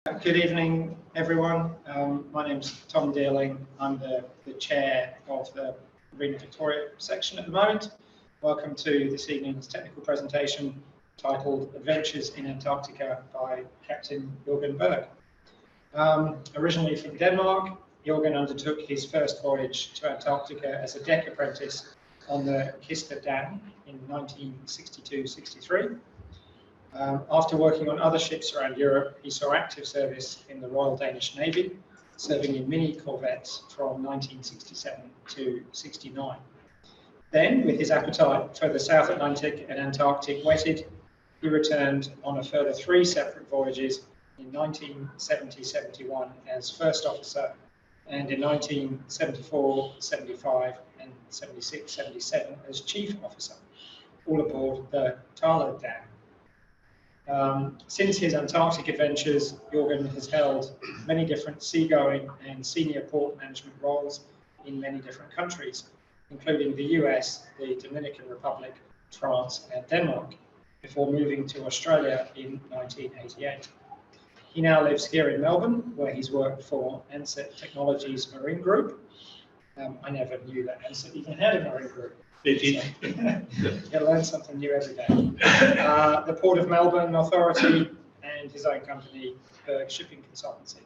Good evening, everyone. My name's Tom Dearling. I'm the chair of the Marine Victoria section at the moment. Welcome to this evening's technical presentation titled Adventures in Antarctica by Captain Jorgen Berg. Originally from Denmark, Jorgen undertook his first voyage to Antarctica as a deck apprentice on the Kista Dam in 1962-63. After working on other ships around Europe, he saw active service in the Royal Danish Navy, serving in mini corvettes from 1967 to 69. Then, with his appetite for the South Atlantic and Antarctic whetted, he returned on a further 3 separate voyages in 1970-71 as first officer, and in 1974, 75, and 76, 77 as chief officer, all aboard the Thala Dam. Since his Antarctic adventures, Jorgen has held many different seagoing and senior port management roles in many different countries, including the US, the Dominican Republic, France, and Denmark, before moving to Australia in 1988. He now lives here in Melbourne, where he's worked for Ansett Technologies Marine Group. I never knew that Ansett even had a marine group. You learn something new every day. The Port of Melbourne Authority and his own company, Berg Shipping Consultancy.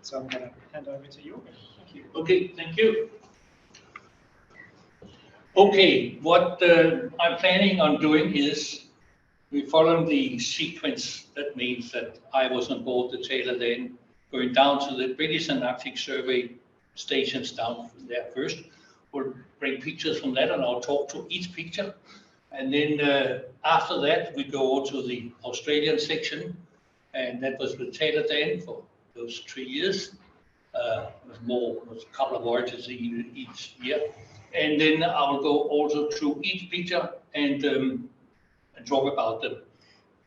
So I'm going to hand over to Jorgen. Thank you. Okay, thank you. Okay, what I'm planning on doing is we're following the sequence. That means that I was on board the Thala then, going down to the British Antarctic Survey stations down there first. We'll bring pictures from that and I'll talk to each picture. And then after that, we go to the Australian section. And that was with Thala then for those 3 years. It was a couple of voyages each year. And then I will go also through each picture and talk about them.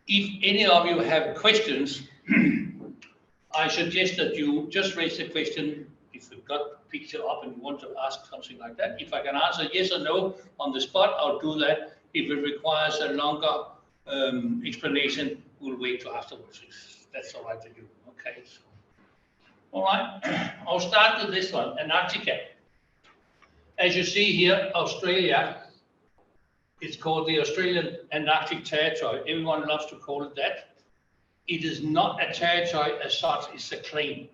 If any of you have questions, I suggest that you just raise the question. If you've got the picture up and you want to ask something like that, if I can answer yes or no on the spot, I'll do that. If it requires a longer explanation, we'll wait till afterwards. If that's all right with you. Okay. So, all right. I'll start with this one, Antarctica. As you see here, Australia, it's called the Australian Antarctic Territory. Everyone loves to call it that. It is not a territory as such, it's a claim.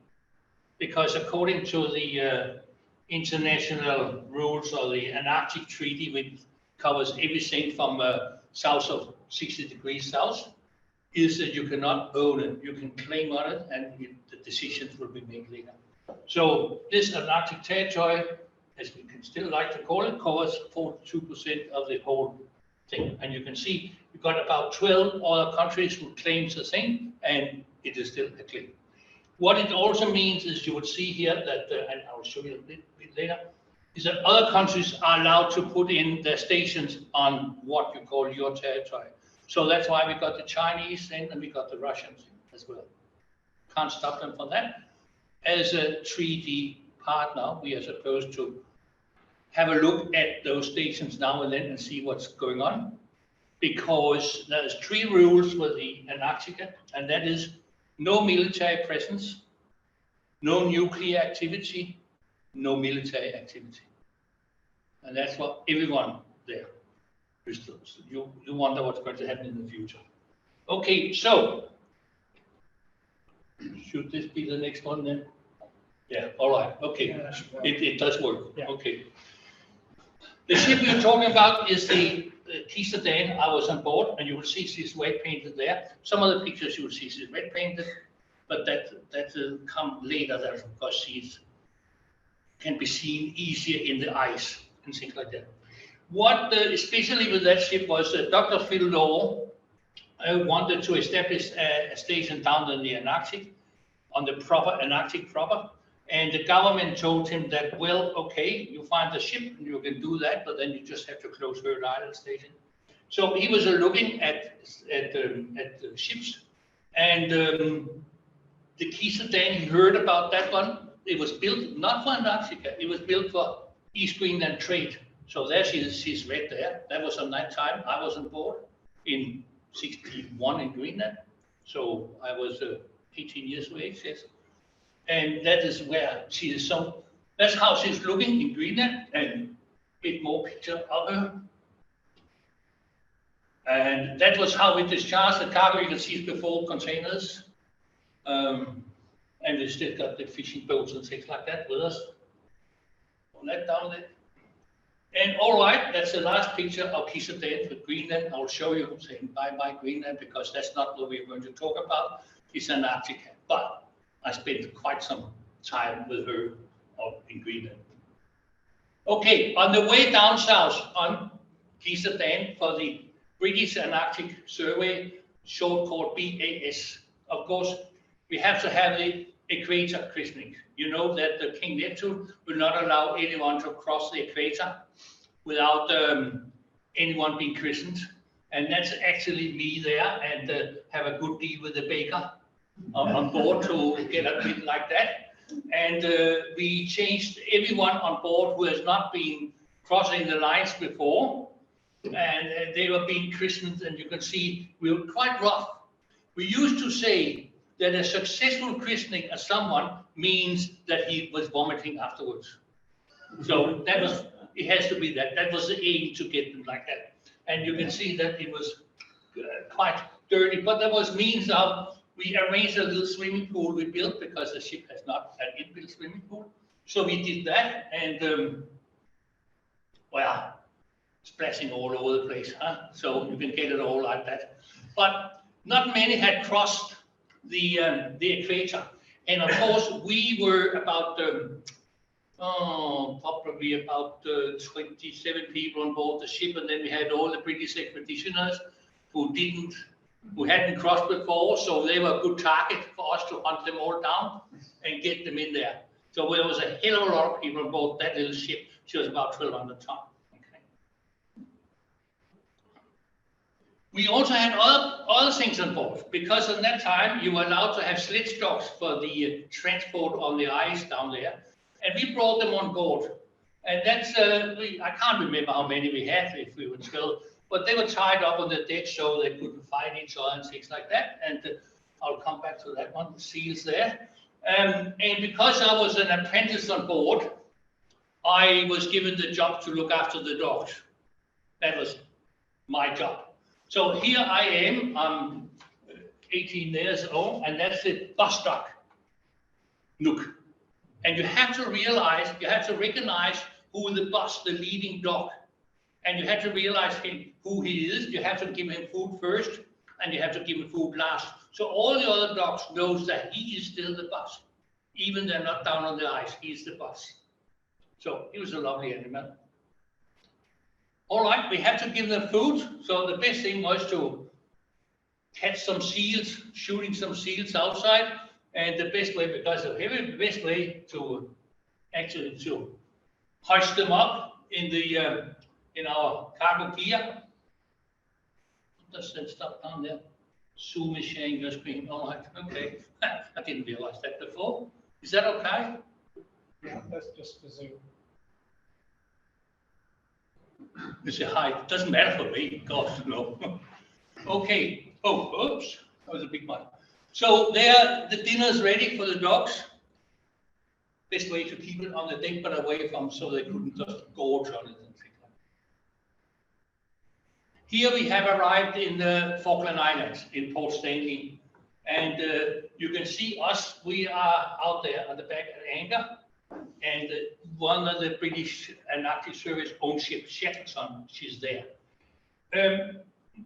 Because according to the international rules or the Antarctic Treaty, which covers everything from south of 60 degrees south, is that you cannot own it. You can claim on it and the decisions will be made later. So this Antarctic territory, as we can still like to call it, covers 42% of the whole thing. And you can see you've got about 12 other countries who claim the thing, and it is still a claim. What it also means is you would see here that, and I'll show you a bit later, is that other countries are allowed to put in their stations on what you call your territory. So that's why we got the Chinese in and we got the Russians in as well. Can't stop them from that. As a treaty partner, we are supposed to have a look at those stations now and then and see what's going on. Because there's 3 rules for the Antarctica, and that is no military presence, no nuclear activity, no military activity. And that's what everyone there is. You wonder what's going to happen in the future. Okay, so should this be the next one then? Yeah, all right, okay. Yeah, it does work, yeah. Okay. The ship we're talking about is the Kista Dam. I was on board, and you will see she's red painted there. Some of the pictures you will see she's red painted, but that will come later there because she can be seen easier in the ice and things like that. What especially with that ship was Dr. Phil Law wanted to establish a station down in the Antarctic, on the proper Antarctic proper. And the government told him that, well, okay, you find the ship and you can do that, but then you just have to close Heard Island station. So he was looking at the ships, and the Kista Dam, he heard about that one. It was built not for Antarctica, it was built for East Greenland trade. So there she's right there. That was on that time. I was on board in 61 in Greenland. So I was 18 years of age, yes. And that is where she is. So that's how she's looking in Greenland, and a bit more picture of her. And that was how we discharged the cargo. You can see before containers. And we still got the fishing boats and things like that with us. On that down there. And all right, that's the last picture of Kisadane for Greenland. I'll show you saying bye-bye Greenland, because that's not what we're going to talk about. It's Antarctica. But I spent quite some time with her in Greenland. Okay, on the way down south on Kisadane for the British Antarctic Survey, short called BAS. Of course, we have to have the equator christening. You know that the King Neptune will not allow anyone to cross the equator without anyone being christened. And that's actually me there, and have a good deal with the baker on board to get a bit like that. And we changed everyone on board who has not been crossing the lines before. And they were being christened, and you can see we were quite rough. We used to say that a successful christening of someone means that he was vomiting afterwards. So that was, it has to be that. That was the aim, to get them like that. And you can see that it was quite dirty, but there was means of, we arranged a little swimming pool we built, because the ship has not an inbuilt swimming pool. So we did that, and well, splashing all over the place, huh? So you can get it all like that. But not many had crossed the equator. And of course, we were about, probably about 27 people on board the ship. And then we had all the British expeditioners who hadn't crossed before. So they were a good target for us to hunt them all down and get them in there. So there was a hell of a lot of people on board that little ship. She was about 1,200 tons. We also had other things on board, because at that time you were allowed to have sledge dogs for the transport on the ice down there, and we brought them on board. And that's I can't remember how many we had, if we were 12, but they were tied up on the deck so they couldn't fight each other and things like that. And I'll come back to that one, the seals there. And because I was an apprentice on board, I was given the job to look after the dogs. That was my job. So here I am, I'm 18 years old, and that's the bus dog, Nook. And you have to realize, you have to recognize who the leading dog, and you have to realize who he is. You have to give him food first, and you have to give him food last. So all the other dogs knows that he is still the boss. Even they're not down on the ice, he's the boss. So he was a lovely animal. All right, we have to give them food. So the best thing was to catch some seals, shooting some seals outside. And the best way, because of heavy, the best way to actually to hoist them up in the in our cargo gear. Does that stuff down there? Zoom is sharing your screen. All right, okay. I didn't realize that before. Is that okay? Yeah, that's just the Zoom. You say hi. It doesn't matter for me. Gosh, no. Okay. Oh, oops. That was a big one. So there, the dinner's ready for the dogs. Best way to keep it on the deck, but away from, so they couldn't just gorge on it and things like that. Here we have arrived in the Falkland Islands in Port Stanley, and you can see us. We are out there on the back at anchor, and one of the British Antarctic Service own ship, Shackleton, she's there.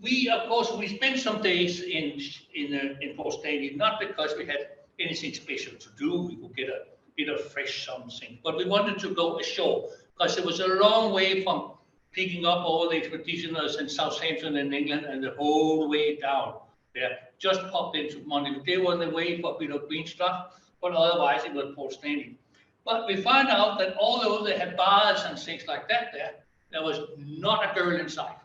We, of course, we spent some days in Port Stanley, not because we had anything special to do. We could get a bit of fresh something, but we wanted to go ashore because it was a long way from picking up all the expeditioners in Southampton and England and the whole way down there. Just popped into Monday. They were on the way for a bit of green stuff, but otherwise it was Port Stanley. But we found out that although they had bars and things like that there was not a girl inside.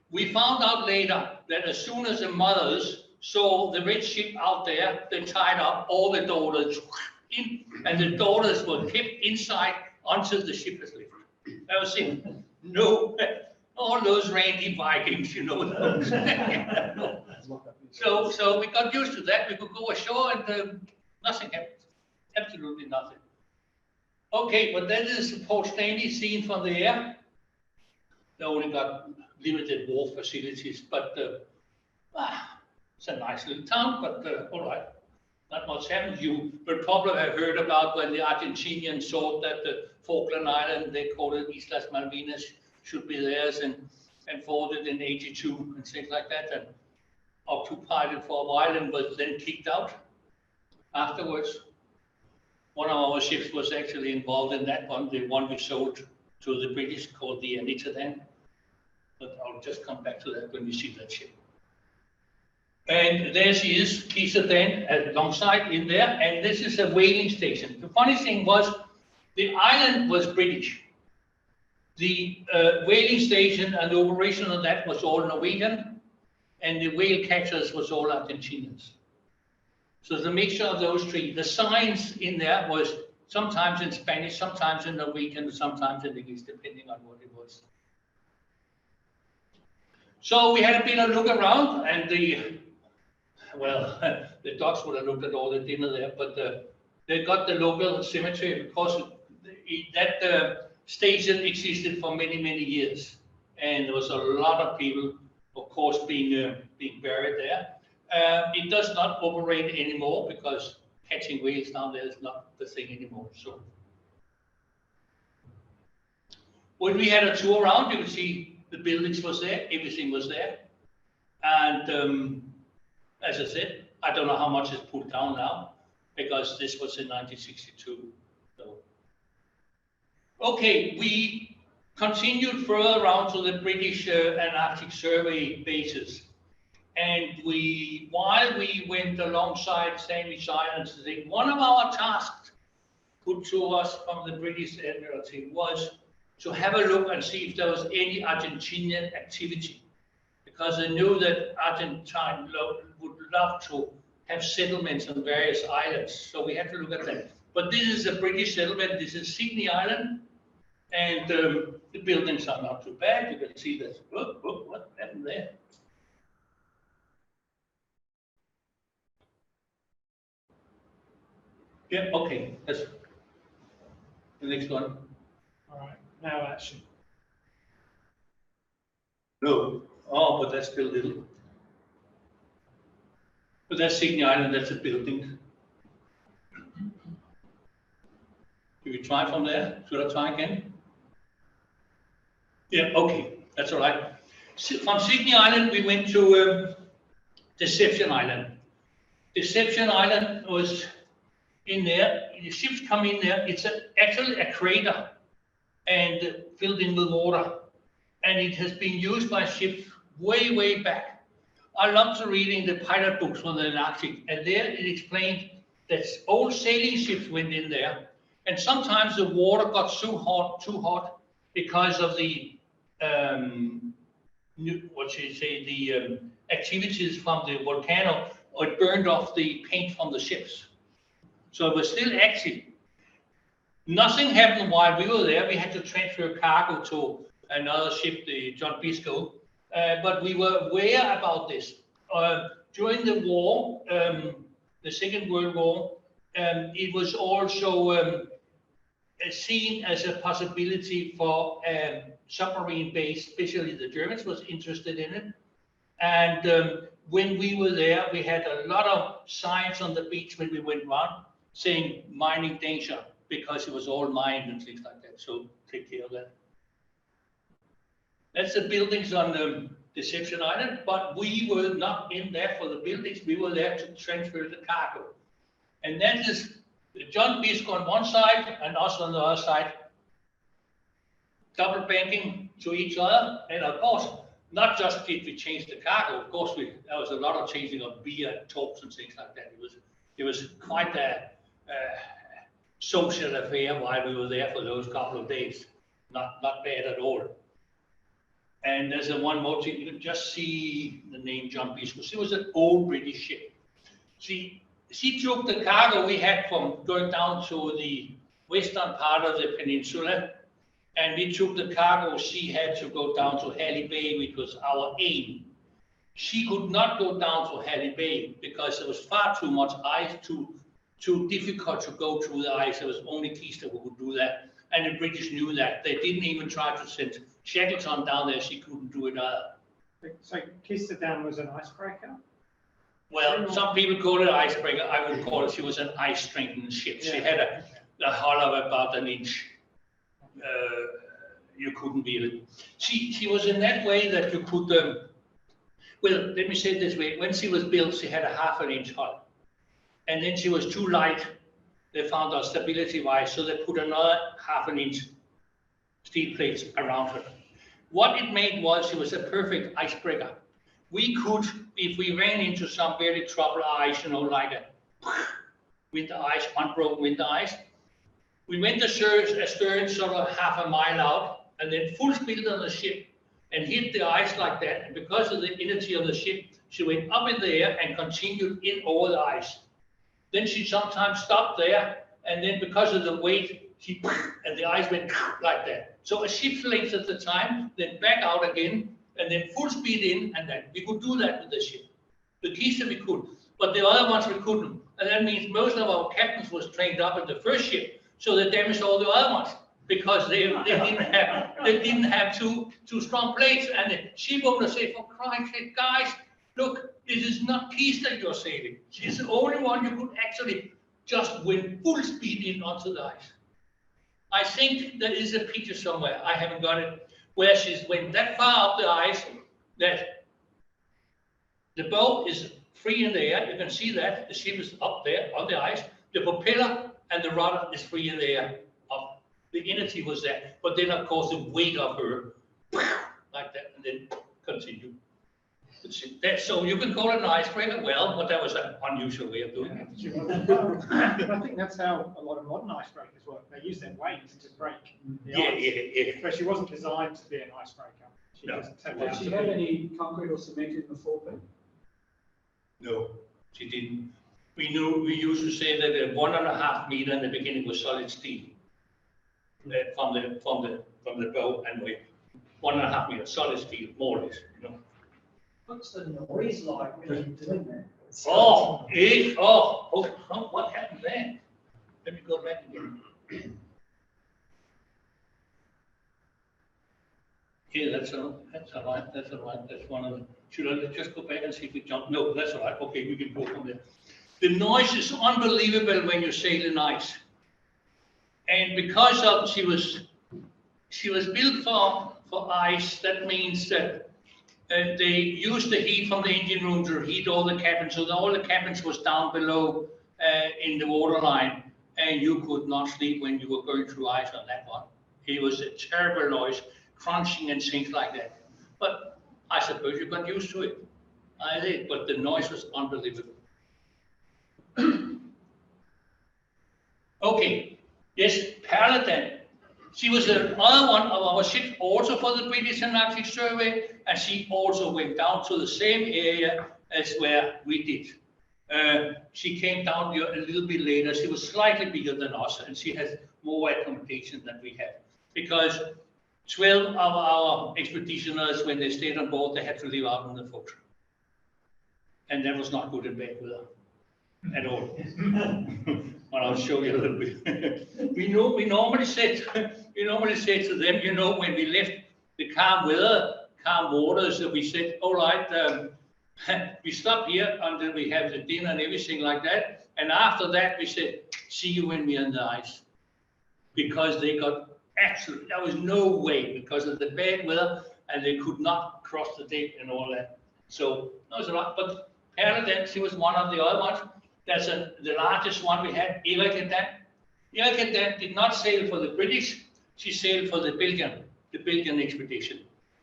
We found out later that as soon as the mothers saw the red ship out there, they tied up all the daughters in, and the daughters were kept inside until the ship was lifted. That was it. No, all those randy Vikings, you know those. So we got used to that. We could go ashore and nothing happened. Absolutely nothing. Okay, but that is Port Stanley seen from the air. They only got limited wharf facilities, but it's a nice little town, but all right. Not much happened. You will probably have heard about when the Argentinians thought that the Falkland Island, they called it Islas Malvinas, should be theirs and fought it in '82 and things like that, and occupied it for a while and was then kicked out afterwards. One of our ships was actually involved in that one, the one we sold to the British called the Anita then. But I'll just come back to that when we see that ship. And there she is, Kisa then, alongside in there, and this is a whaling station. The funny thing was, the island was British. The whaling station and the operation of that was all Norwegian, and the whale catchers was all Argentinians. So the mixture of those three. The signs in there was sometimes in Spanish, sometimes in Norwegian, sometimes in English, depending on what it was. So we had a bit of look around, and the dogs would have looked at all the dinner there, but they got the local cemetery because that station existed for many, many years. And there was a lot of people, of course, being buried there. It does not operate anymore because catching whales down there is not the thing anymore. So when we had a tour around, you could see the buildings was there, everything was there. And as I said, I don't know how much is put down now because this was in 1962. So, okay, we continued further around to the British Antarctic Survey bases. And while we went alongside Sandwich Islands, one of our tasks put to us from the British Admiralty was to have a look and see if there was any Argentinian activity, because they knew that Argentina would love to have settlements on various islands. So we had to look at that. But this is a British settlement. This is Sydney Island, and the buildings are not too bad. You can see that. What happened there? Yeah, okay, that's the next one. All right, now action. No, oh, but that's still little. But that's Sydney Island, that's a building. Do we try from there? Should I try again? Yeah, okay, that's all right. From Sydney Island, we went to Deception Island. Deception Island was in there, the ships come in there, it's actually a crater and filled in with water. And it has been used by ships way, way back. I love to reading the pilot books from the Arctic, and there it explained that old sailing ships went in there, and sometimes the water got too hot because of the activities from the volcano, or it burned off the paint from the ships. So it was still active. Nothing happened while we were there. We had to transfer cargo to another ship, the John Biscoe, but we were aware about this. During the war, the Second World War, it was also seen as a possibility for submarine base, especially the Germans was interested in it. And when we were there, we had a lot of signs on the beach when we went around saying mining danger, because it was all mined and things like that. So take care of that. That's the buildings on Deception Island, but we were not in there for the buildings. We were there to transfer the cargo. And that is John Biscoe on one side and us on the other side, double banking to each other. And of course, not just did we change the cargo, of course, there was a lot of changing of beer and talks and things like that. It was quite a social affair while we were there for those couple of days. Not bad at all. And there's a one more thing, you can just see the name John Biscoe. It was an old British ship. She took the cargo we had from going down to the western part of the peninsula, and we took the cargo she had to go down to Halley Bay, which was our aim. she could not go down to Halley Bay because there was far too much ice, too difficult to go through the ice. There was only Keister who could do that. And the British knew that. They didn't even try to send Shackleton down there. She couldn't do it either. So Keister Dam was an icebreaker? Well, some people call it icebreaker. I would call it, she was an ice strengthened ship. Yeah. She had a hull of about an inch. You couldn't beat it. She was in that way that you could, well, let me say it this way. When she was built, she had a ½ an inch hull. And then she was too light. They found out stability-wise, so they put another ½ an inch steel plates around her. What it made was she was a perfect icebreaker. We could, if we ran into some very troubled ice, you know, like a winter ice, unbroken winter ice, we went astern sort of ½ a mile out, and then full speed on the ship and hit the ice like that. And because of the energy of the ship, she went up in the air and continued in over the ice. Then she sometimes stopped there, and then because of the weight, and the ice went like that. So a ship's length at the time, then back out again, and then full speed in, and then we could do that with the ship. The Keister we could, but the other ones we couldn't. And that means most of our captains was trained up in the first ship, so they damaged all the other ones because they didn't have two strong plates. And the ship owner said, for Christ's sake, guys, look, this is not Keister you're sailing. She's the only one you could actually just went full speed in onto the ice. I think there is a picture somewhere, I haven't got it, where she's went that far up the ice that the boat is free in the air. You can see that the ship is up there on the ice. The propeller and the rudder is free in the air. The energy was there, but then of course the weight of her like that, and then continue. So you can call it an icebreaker, well, but that was an unusual way of doing it. I think that's how a lot of modern icebreakers work. They use their weight to break the ice. Yeah. But she wasn't designed to be an icebreaker. Did she have any concrete or cement in the forepart? No, she didn't. We used to say that a 1.5 meter in the beginning was solid steel. From the bow and weight. 1.5 meter solid steel, more or less, you know. What's the noise like when you're doing that? What happened there? Let me go back again. Yeah, that's all right. That's one of them. Should I just go back and see if we jump? No, that's all right. Okay, we can go from there. The noise is unbelievable when you sail in ice. And because of she was built for ice, that means that they used the heat from the engine room to heat all the cabins. So all the cabins was down below in the waterline, and you could not sleep when you were going through ice on that one. It was a terrible noise, crunching and things like that. But I suppose you got used to it. I did, but the noise was unbelievable. Okay. Yes, Paladin. She was another one of our ships, also for the British Antarctic Survey, and she also went down to the same area as where we did. She came down here a little bit later. She was slightly bigger than us, and she has more accommodation than we had. Because 12 of our expeditioners, when they stayed on board, they had to live out in the fortress. And that was not good in bed with her at all. Well, I'll show you a little bit. we normally say to them, you know, when we left the calm weather, calm waters, we said, all right, we stop here until we have the dinner and everything like that. And after that, we said, see you when we're on the ice. Because they got absolutely, there was no way because of the bad weather, and they could not cross the deck and all that. So that was a lot. But Paladin, she was one of the other ones. That's the largest one we had, Jorgen. Jorgen did not sail for the British, she sailed for the Belgian expedition.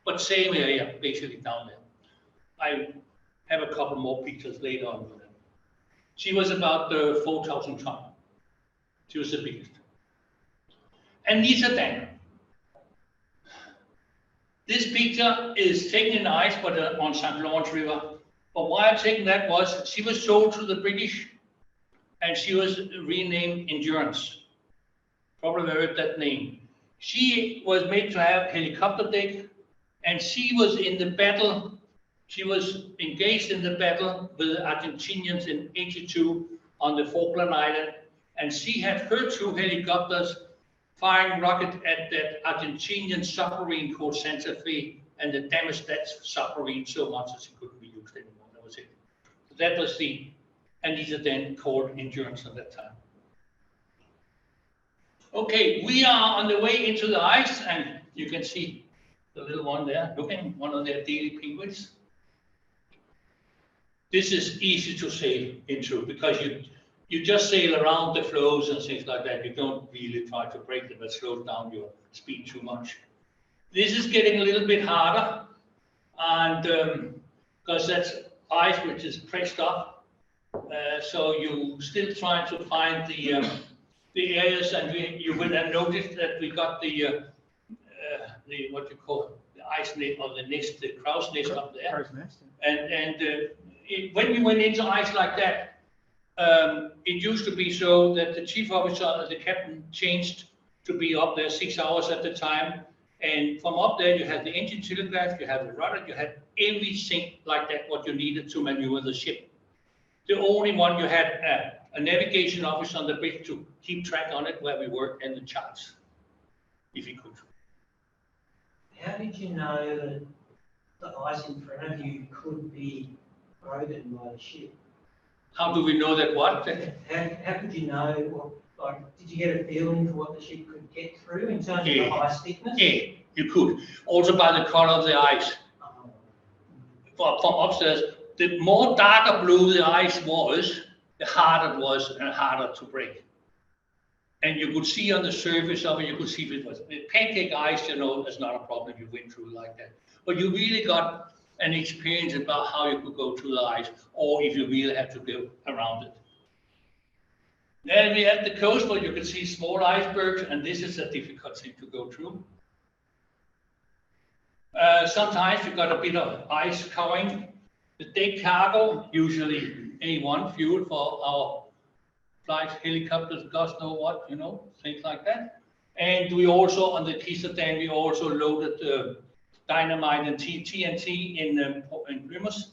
But same area, basically down there. I have a couple more pictures later on with them. She was about 4,000 tons. She was the biggest. And Dan. This picture is taken in ice, but on St. Lawrence River. But why I'm taking that was she was sold to the British, and she was renamed Endurance. Probably heard that name. She was made to have helicopter deck, and she was in the battle She was engaged in the battle with the Argentinians in '82 on the Falkland Island, and she had her 2 helicopters firing rocket at that Argentinian submarine called Santa Fe, and they damaged that submarine so much that it couldn't be used anymore. That was it. So that was the Anita then called Endurance at that time. Okay, we are on the way into the ice, and you can see the little one there looking, one of their daily penguins. This is easy to sail into because you just sail around the flows and things like that. You don't really try to break them. It slows down your speed too much. This is getting a little bit harder, and because that's ice which is pressed up, so you still trying to find the areas, and you will have noticed that we got the what you call the ice nest or the nest, the crow's nest up there, and when we went into ice like that, it used to be so that the chief officer, the captain, changed to be up there 6 hours at the time. And from up there, you had the engine telegraph, you had the rudder, you had everything like that, what you needed to maneuver the ship. The only one you had a navigation officer on the bridge to keep track on it where we were and the charts, if he could. How did you know that the ice in front of you could be broken by the ship? How do we know that what? How could you know what, like, did you get a feeling for what the ship could get through in terms of the ice thickness? Yeah, you could. Also by the color of the ice. From upstairs, the more darker blue the ice was, the harder it was and harder to break. And you could see on the surface of it, you could see if it was pancake ice, you know, that's not a problem you went through like that. But you really got an experience about how you could go through the ice, or if you really have to go around it. Then we have the coast where you can see small icebergs, and this is a difficult thing to go through. Sometimes you've got a bit of ice covering the deck cargo, usually A1 fuel for our flight helicopters, God knows what, you know, things like that. And we also, on the Kisterdan, we also loaded dynamite and TNT in Plymouth.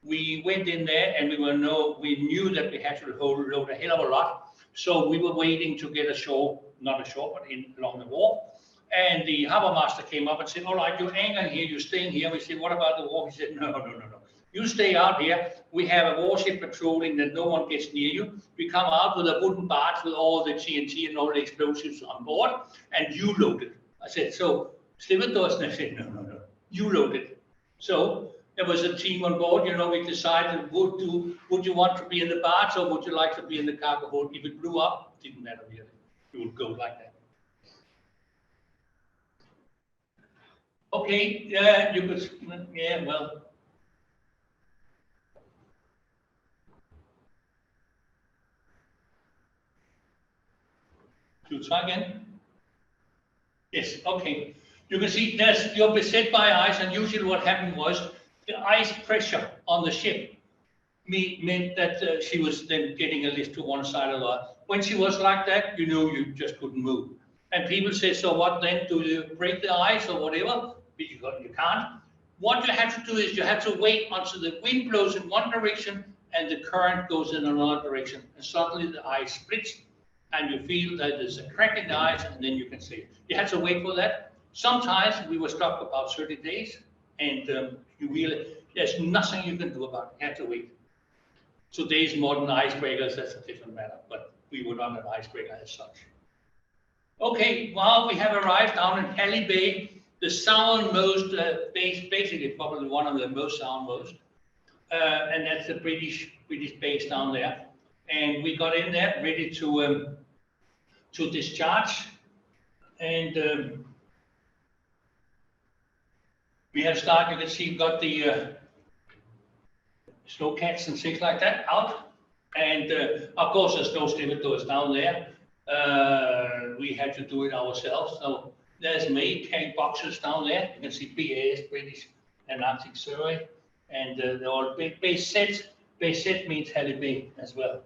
We went in there and we knew that we had to load a hell of a lot. So we were waiting to get ashore, not ashore, but along the wharf. And the harbor master came up and said, all right, you're anchoring here, you're staying here. We said, what about the wharf? He said, no. You stay out here. We have a warship patrolling that no one gets near you. We come out with a wooden barge with all the TNT and all the explosives on board, and you load it. I said, so Stevedores? And I said, no. You load it. So there was a team on board, you know, we decided, would you want to be in the barge or would you like to be in the cargo hold? If it blew up, it didn't matter really. You would go like that. Okay, yeah, you could, yeah, well. Should we try again? Yes, okay. You can see you're beset by ice, and usually what happened was the ice pressure on the ship meant that she was then getting a lift to one side or the other. When she was like that, you knew you just couldn't move. And people say, so what then? Do you break the ice or whatever? You can't. What you have to do is you have to wait until the wind blows in one direction and the current goes in another direction. And suddenly the ice splits and you feel that there's a crack in the ice, and then you can sail. You have to wait for that. Sometimes we were stuck about 30 days, and there's nothing you can do about it. You have to wait. Today's modern icebreakers, that's a different matter, but we were not an icebreaker as such. Okay, well, we have arrived down in Halley Bay, the southernmost base, basically probably one of the most southernmost, and that's the British base down there. And we got in there ready to discharge, and we have started. You can see we've got the snow cats and things like that out, and of course there's no stevedores down there. We had to do it ourselves. So there's made tank boxes down there. You can see BAS, British Antarctic Survey, and they're all base set. Base set means Halley Bay as well.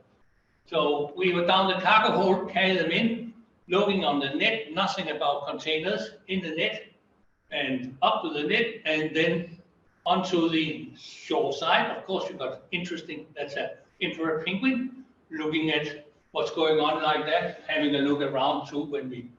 So we were down the cargo hold, carry them in, looking on the net, nothing about containers in the net, and up to the net, and then onto the shore side. Of course, you've got interesting, that's an emperor penguin, looking at what's going on like that, having a look around too when we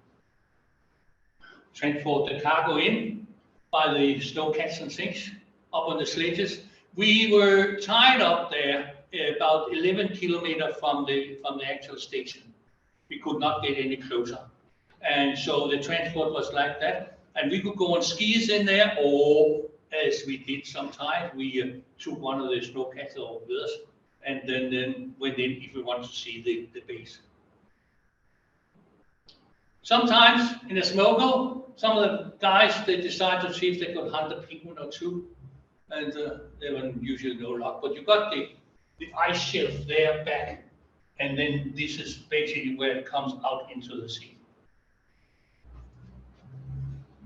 transport the cargo in by the snow cats and things up on the sledges. We were tied up there about 11 kilometers from the actual station. We could not get any closer. And so the transport was like that. And we could go on skis in there, or as we did sometimes, we took one of the snow cats over with us and then went in if we wanted to see the base. Sometimes in a smoker, some of the guys, they decide to see if they could hunt a penguin or two, and there was usually no luck. But you got the ice shelf there back, and then this is basically where it comes out into the sea.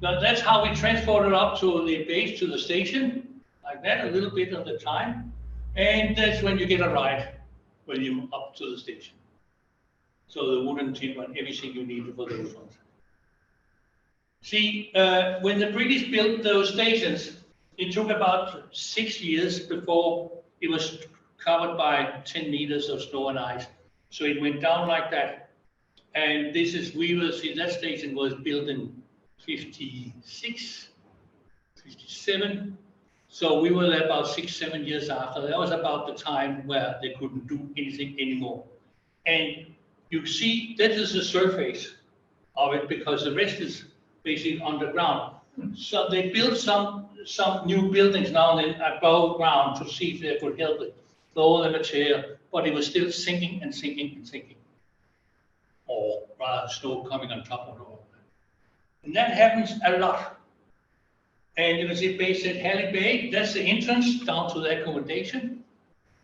But that's how we transported up to the base, to the station, like that, a little bit of the time. And that's when you get a ride when you're up to the station. So the wooden tin and everything you need for those ones. See, when the British built those stations, it took about 6 years before it was covered by 10 meters of snow and ice. So it went down like that. And this is, we will see that station was built in 56, 57. So we were there about 6, 7 years after. That was about the time where they couldn't do anything anymore. And you see, that is the surface of it, because the rest is basically underground. So they built some new buildings now and then above ground to see if they could help it, lower the material, but it was still sinking and sinking and sinking. Or rather, snow coming on top of it all. And that happens a lot. And you can see base at Halley Bay, that's the entrance down to the accommodation.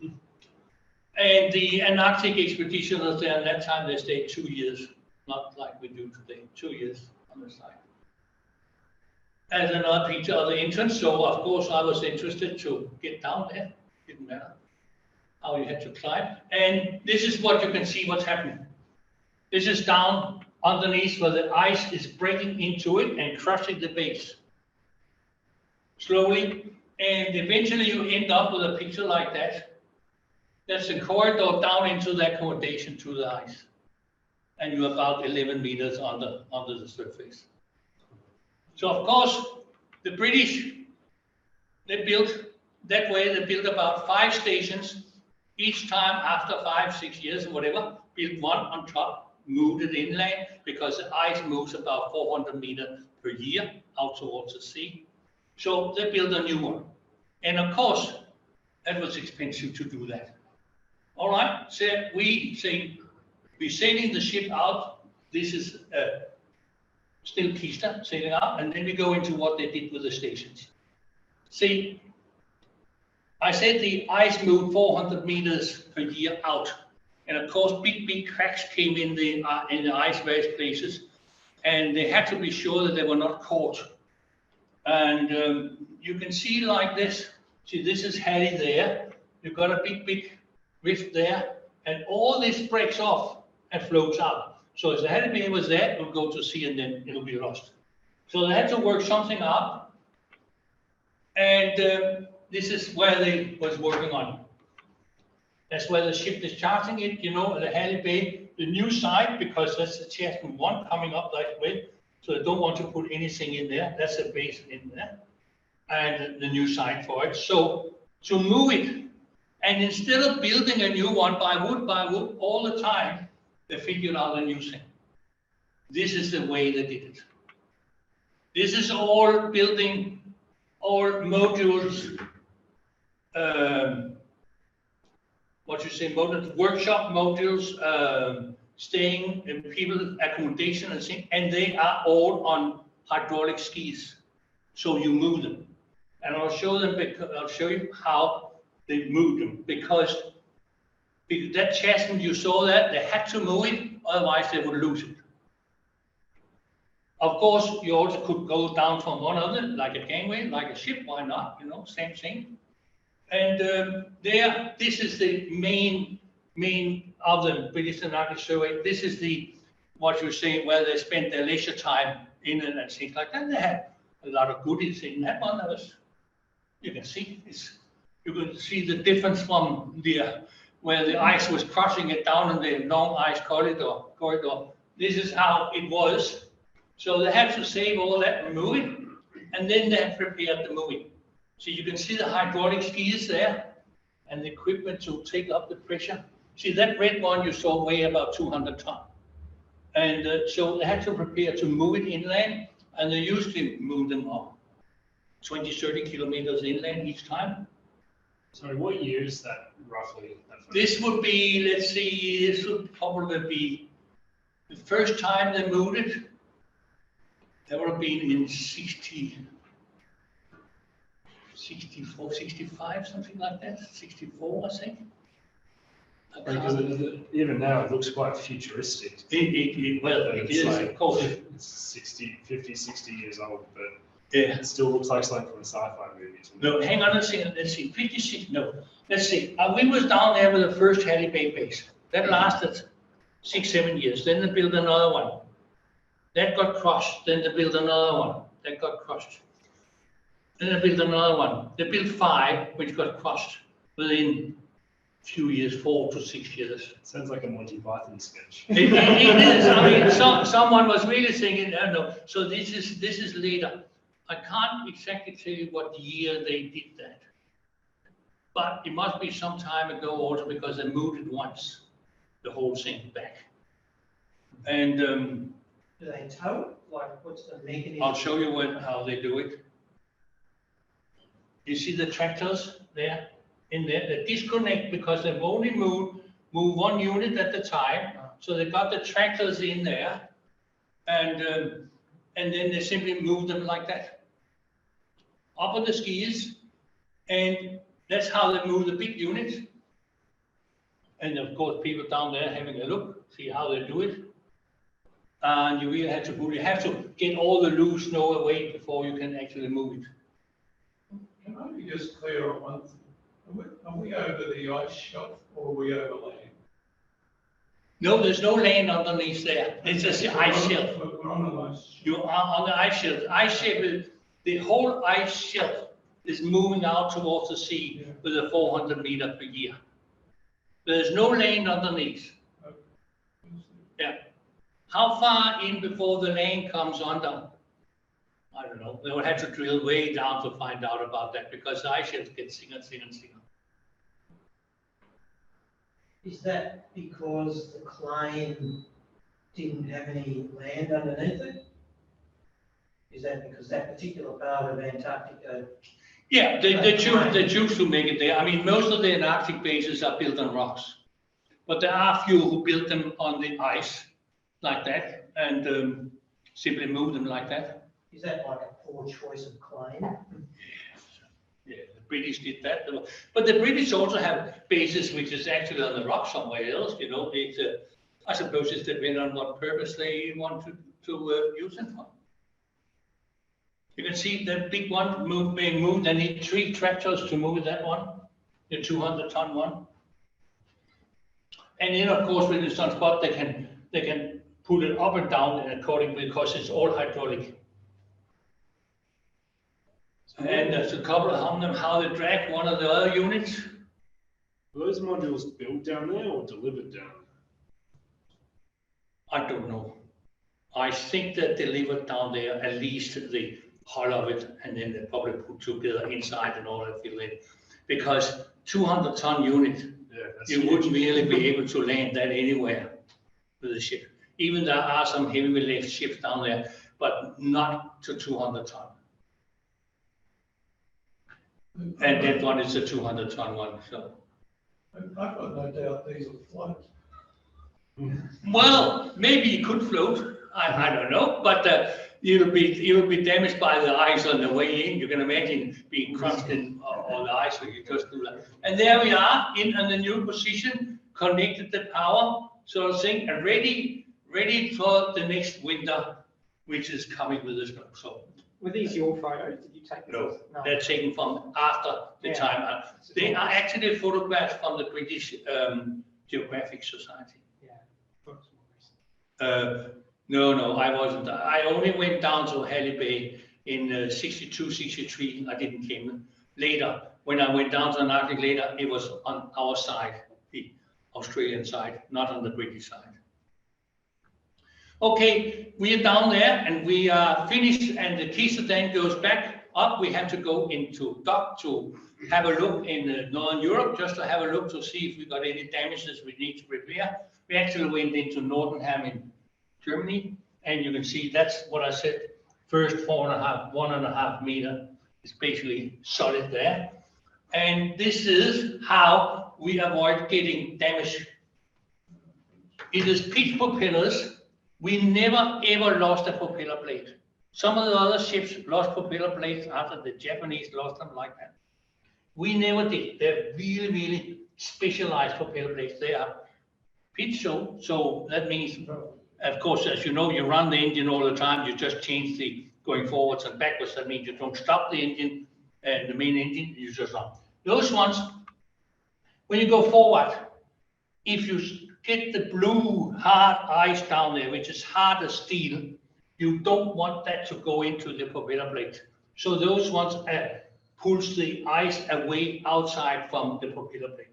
And the Antarctic expedition was there, and that time they stayed 2 years, not like we do today, 2 years on the side. As another picture of the entrance, so of course I was interested to get down there, didn't matter how you had to climb. And this is what you can see what's happening. This is down underneath where the ice is breaking into it and crushing the base. Slowly, and eventually you end up with a picture like that. That's a corridor down into the accommodation to the ice. And you're about 11 meters under the surface. So of course, the British, they built that way, they built about 5 stations, each time after 5, 6 years or whatever, built one on top, moved it inland, because the ice moves about 400 meters per year out towards the sea. So they built a new one. And of course, that was expensive to do that. All right, so we're sailing the ship out. This is still Kista sailing out, and then we go into what they did with the stations. See, I said the ice moved 400 meters per year out. And of course, big cracks came in the ice various places. And they had to be sure that they were not caught. And you can see like this. See, this is Halley there. You've got a big rift there. And all this breaks off and floats out. So if the Halley Bay was there, it would go to sea and then it'll be lost. So they had to work something out. And this is where they was working on. That's where the ship is charting it, you know, the Halley Bay, the new side, because that's the Chasm 1 coming up that way. So they don't want to put anything in there. That's the base in there. And the new side for it. So to move it, and instead of building a new one by wood all the time, they figured out a new thing. This is the way they did it. This is all building, all modules, workshop modules, staying in people accommodation and things, and they are all on hydraulic skis. So you move them. And I'll show you how they move them, because that chasm you saw that, they had to move it, otherwise they would lose it. Of course, you also could go down from one of them, like a gangway, like a ship, why not, you know, same thing. And this is the main of the British Antarctic Survey. This is what you're saying, where they spent their leisure time in it and things like that. They had a lot of goodies in that one. You can see you can see the difference from where the ice was crossing it down in the long ice corridor. This is how it was. So they had to save all that and move it, and then they have prepared the moving. So you can see the hydraulic skis there and the equipment to take up the pressure. See that red one you saw weigh about 200 tons. And so they had to prepare to move it inland, and they usually move them up 20, 30 kilometers inland each time. Sorry, what year is that roughly? This would be, let's see, this would probably be the first time they moved it. That would have been in 64, 65, something like that. 64, I think. Because even now it looks quite futuristic. Well, it is, like, of course. It's 50, 60 years old, but Yeah. it still looks like something from a sci-fi movie. No, hang on a second. Let's see. 56. No, let's see. We was down there with the first Halley Bay base. That lasted 6, 7 years. Then they built another one. That got crushed. Then they built another one. That got crushed. Then they built another one. They built 5, which got crushed within a few years, 4 to 6 years. Sounds like a Monty Python sketch. It is. I mean, someone was really thinking, oh, no. So this is later. I can't exactly tell you what year they did that, but it must be some time ago also, because they moved it once, the whole thing back. And Do they tow it? Like, what's the mechanism? I'll show you how they do it. You see the tractors there? In there, they disconnect because they've only move one unit at a time. So they got the tractors in there, and then they simply move them like that up on the skis, and that's how they move the big units. And of course, people down there having a look, see how they do it. And you really have to get all the loose snow away before you can actually move it. Can I be just clear on one thing? Are we over the ice shelf or are we over land? No, there's no land underneath there. It's just the ice shelf. We're on an ice shelf. You are on the ice shelf. Ice shelf is, the whole ice shelf is moving out towards the sea with a 400 meter per year. There's no land underneath. Yeah. How far in before the land comes under? I don't know. They would have to drill way down to find out about that, because the ice shelf gets thinner and thinner and thinner. Is that because the claim didn't have any land underneath it? Is that because that particular part of Antarctica? Yeah, they choose to make it there. I mean, most of the Antarctic bases are built on rocks, but there are few who built them on the ice like that, and simply move them like that. Is that like a poor choice of claim? Yeah, the British did that. But the British also have bases which is actually on the rock somewhere else, you know. I suppose it's depending on what purpose they want to use it for. You can see the big one being moved. They need 3 tractors to move that one, the 200-ton one. And then, of course, with the transport, they can put it up and down accordingly, because it's all hydraulic. And there's a couple of them how they drag one of the other units. Were those modules built down there or delivered down there? I don't know. I think that delivered down there at least the hull of it, and then they probably put together inside and all that fill in. Because 200-ton unit, you wouldn't really be able to land that anywhere with the ship. Even there are some heavy lift ships down there, but not to 200 ton. And that one is a 200-ton one. So, I've got no doubt these will float. well, maybe it could float. I don't know, but it'll be damaged by the ice on the way in. You can imagine being crunched in on the ice when you just do that. And there we are in the new position, connected the power sort of thing, and ready for the next winter, which is coming with the snow. So. Were these your photos? Did you take them? No, they're taken from after the time. They are actually photographs from the British Geographic Society. Yeah. No, I wasn't. I only went down to Halley Bay in 62, 63. I didn't came later, when I went down to the Arctic later, it was on our side, the Australian side, not on the British side. Okay, we are down there and we are finished, and the Kisa then goes back up. We have to go into dock to have a look in Northern Europe, just to have a look to see if we got any damages we need to repair. We actually went into Nordenham in Germany, and you can see that's what I said. First 1.5 meter is basically solid there. And this is how we avoid getting damage. It is pitch propellers. We never ever lost a propeller blade. Some of the other ships lost propeller blades after the Japanese lost them like that. We never did. They're really, really specialized propeller blades. They are pitch, so that means, of course, as you know, you run the engine all the time. You just change the going forwards and backwards. That means you don't stop the engine, the main engine. You just run. Those ones, when you go forward, if you get the blue hard ice down there, which is hard as steel, you don't want that to go into the propeller blade. So those ones pulls the ice away outside from the propeller blade.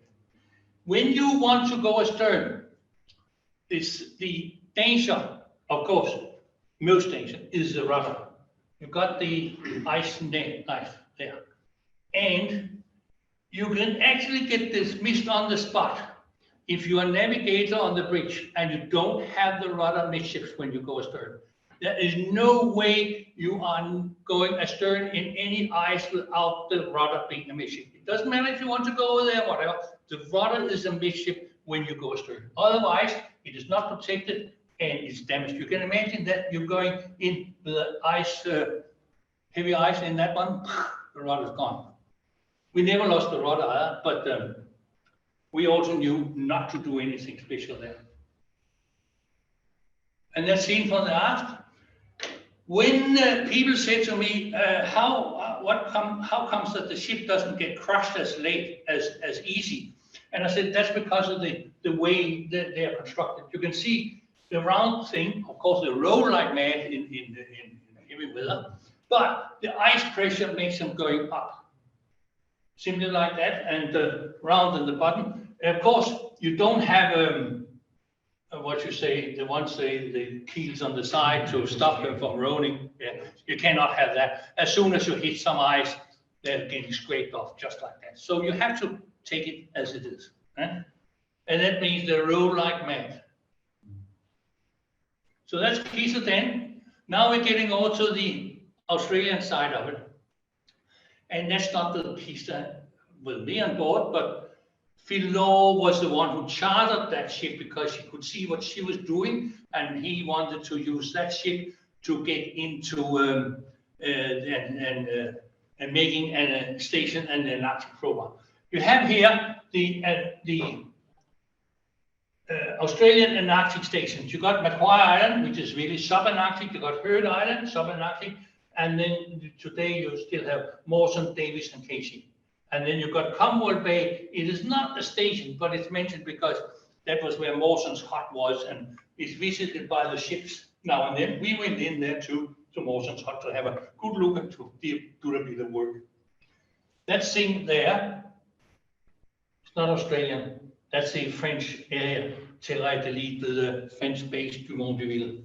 When you want to go astern, the danger, of course, most danger is the rudder. You've got the ice knife there. And you can actually get this missed on the spot. If you are a navigator on the bridge and you don't have the rudder midships when you go astern, there is no way you are going astern in any ice without the rudder being a midship. It doesn't matter if you want to go over there, whatever. The rudder is a midship when you go astern. Otherwise, it is not protected and it's damaged. You can imagine that you're going in with the ice, heavy ice in that one, the rudder is gone. We never lost the rudder either, but we also knew not to do anything special there. And that's seen from the aft. When people say to me, how comes that the ship doesn't get crushed as late as easy? And I said, that's because of the way that they are constructed. You can see the round thing, of course, they roll like mad in heavy weather, but the ice pressure makes them going up. Simply like that, and round in the bottom. And of course, you don't have what you say, the keels on the side to stop them from rolling. Yeah, you cannot have that. As soon as you hit some ice, they're getting scraped off just like that. So you have to take it as it is. And that means they roll like mad. So that's Kisa then. Now we're getting over to the Australian side of it. And that's not the Kisa with me on board, but Philo was the one who chartered that ship because he could see what she was doing, and he wanted to use that ship to get into and making a station and an Arctic program. You have here the Australian and Arctic stations. You got Macquarie Island, which is really subantarctic. You got Heard Island, subantarctic. And then today you still have Mawson, Davis, and Casey. And then you've got Commonwealth Bay. It is not a station, but it's mentioned because that was where Mawson's hut was, and it's visited by the ships now and then. We went in there to Mawson's hut to have a good look and to do a bit of work. That thing there, it's not Australian. That's the French area, Terre de Lille, the French base du Mont-de-Ville.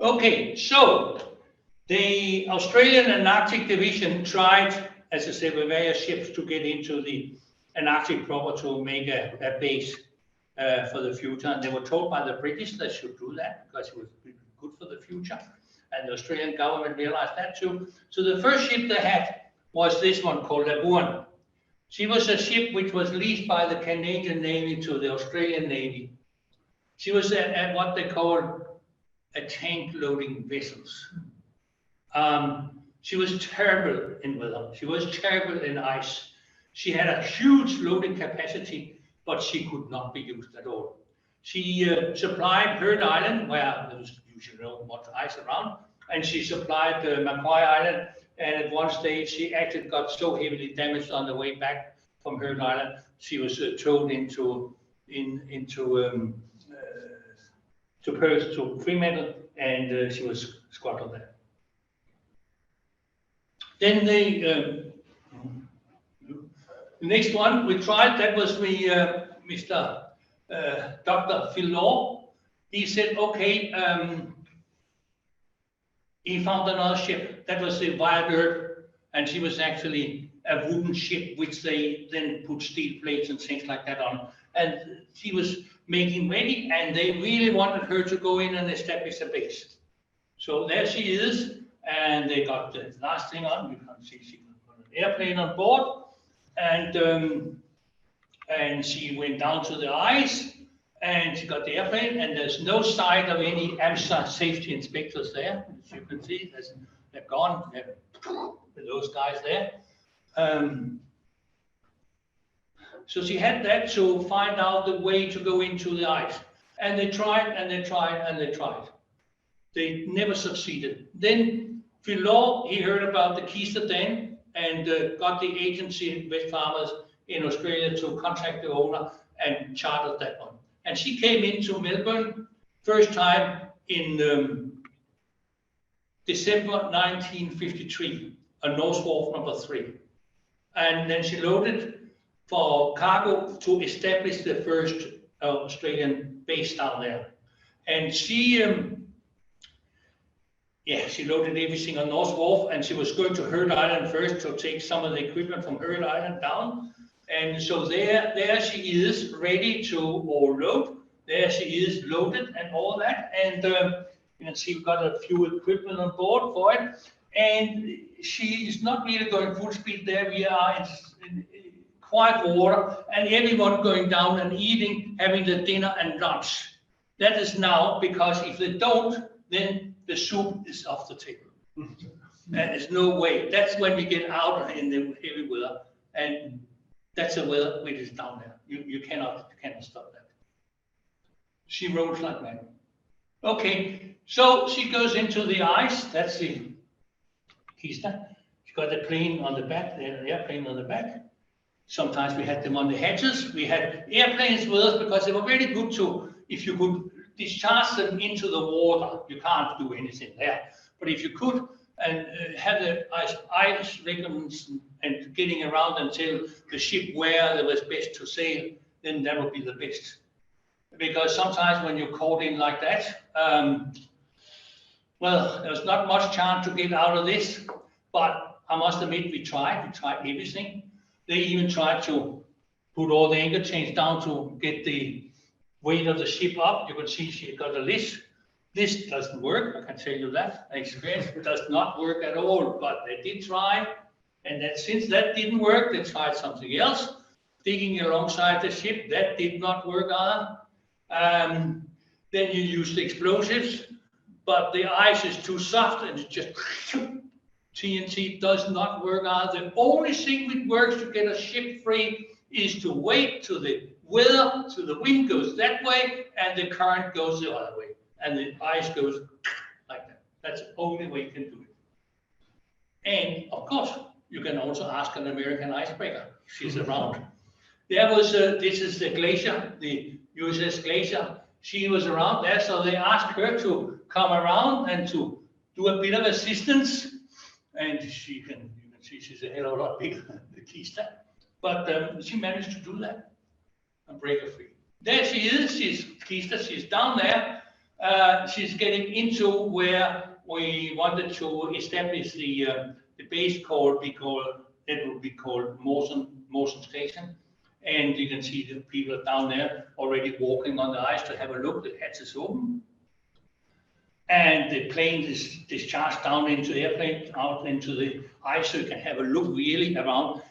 Okay, so the Australian and Arctic Division tried, as I said, with various ships to get into the Antarctic proper to make a base for the future. And they were told by the British they should do that because it was good for the future. And the Australian government realized that too. So the first ship they had was this one called Labuan. She was a ship which was leased by the Canadian Navy to the Australian Navy. She was at what they call a tank loading vessels. She was terrible in weather. She was terrible in ice. She had a huge loading capacity, but she could not be used at all. She supplied Heard Island, where there was usually not much ice around, and she supplied Macquarie Island. And at one stage, she actually got so heavily damaged on the way back from Heard Island, she was towed into Perth to Fremantle, and she was squatted there. Then the next one we tried, that was Mr. Dr. Phil Law. He said, okay, he found another ship. That was the Berg, and she was actually a wooden ship, which they then put steel plates and things like that on. And she was making ready, and they really wanted her to go in and establish a base. So there she is, and they got the last thing on. You can see she got an airplane on board, and she went down to the ice, and she got the airplane, and there's no sight of any AMSA safety inspectors there. As you can see, they're gone. They're those guys there. So she had that to find out the way to go into the ice. And they tried, and they tried, and they tried. They never succeeded. Then Phil Law, he heard about the keister dam and got the agency, West Farmers in Australia, to contact the owner and chartered that one. And she came into Melbourne first time in December 1953, on North Wharf number 3. And then she loaded for cargo to establish the first Australian base down there. And she loaded everything on North Wharf, and she was going to Heard Island first to take some of the equipment from Heard Island down. And so there she is, ready to load. There she is, loaded and all that. And you can see we've got a few equipment on board for it. And she is not really going full speed there. We are in quiet water, and everyone going down and eating, having the dinner and lunch. That is now, because if they don't, then the soup is off the table. There's no way. That's when we get out in the heavy weather, and that's the weather which is down there. You cannot stop that. She rolls like that. Okay, so she goes into the ice. That's the keister. She got the plane on the back, the airplane on the back. Sometimes we had them on the hatches. We had airplanes with us because they were very good to, if you could discharge them into the water, you can't do anything there. But if you could, and have the ice regiments and getting around and tell the ship where it was best to sail, then that would be the best. Because sometimes when you're caught in like that, well, there's not much chance to get out of this, but I must admit we tried everything. They even tried to put all the anchor chains down to get the weight of the ship up. You can see she got a list. This doesn't work, I can tell you that. Experience does not work at all, but they did try. And then since that didn't work, they tried something else. Digging alongside the ship, that did not work either. Then you use the explosives, but the ice is too soft and it just TNT does not work either. The only thing that works to get a ship free is to wait till the weather, till the wind goes that way and the current goes the other way. And the ice goes like that. That's the only way you can do it. And of course, you can also ask an American icebreaker. She's around. There was, this is the glacier, the USS Glacier. She was around there, so they asked her to come around and to do a bit of assistance. And you can see she's a hell of a lot bigger than the keister. But she managed to do that and break her free. There she is, she's keister, she's down there. She's getting into where we wanted to establish the base it will be called Mawson Station. And you can see the people down there already walking on the ice to have a look. The hatch is open. And the plane is discharged down into the airplane, out into the ice, so you can have a look really around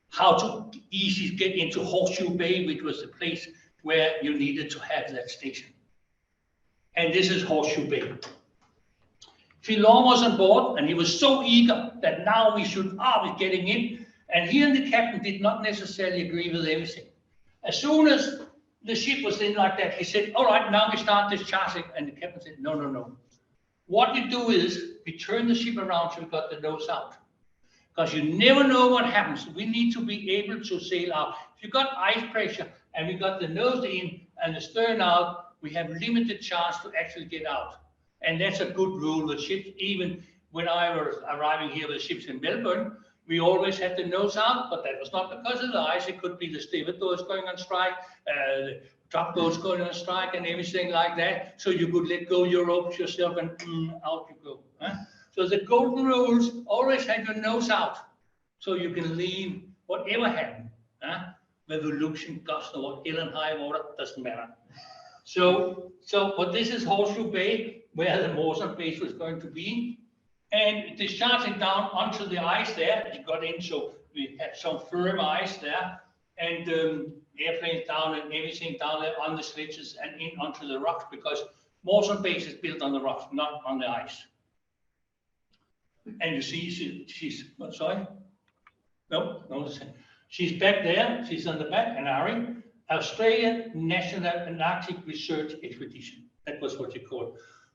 how to easily get into Horseshoe Bay, which was the place where you needed to have that station. And this is Horseshoe Bay. Phil Law was on board, and he was so eager that now we should be getting in. And he and the captain did not necessarily agree with everything. As soon as the ship was in like that, he said, all right, now we start discharging. And the captain said, no, no, no. What we do is we turn the ship around so we got the nose out. Because you never know what happens. We need to be able to sail out. If you got ice pressure and we got the nose in and the stern out, we have limited chance to actually get out. And that's a good rule with ships. Even when I was arriving here with ships in Melbourne, we always had the nose out, but that was not because of the ice. It could be the stevedores going on strike, the tugboats going on strike, and everything like that. So you could let go your ropes yourself, and out you go. Huh? So the golden rules always had your nose out, so you can leave whatever happened. Huh? Revolution, gust, or whatever, high water, doesn't matter. But this is Horseshoe Bay, where the Mawson base was going to be. And discharging down onto the ice there, it got in, so we had some firm ice there, and airplanes down and everything down there on the sledges and in onto the rocks, because Mawson base is built on the rocks, not on the ice. And you see, she's sorry? No, she's back there, she's on the back, and Ari, Australian National Antarctic Research Expedition. That was what you call it.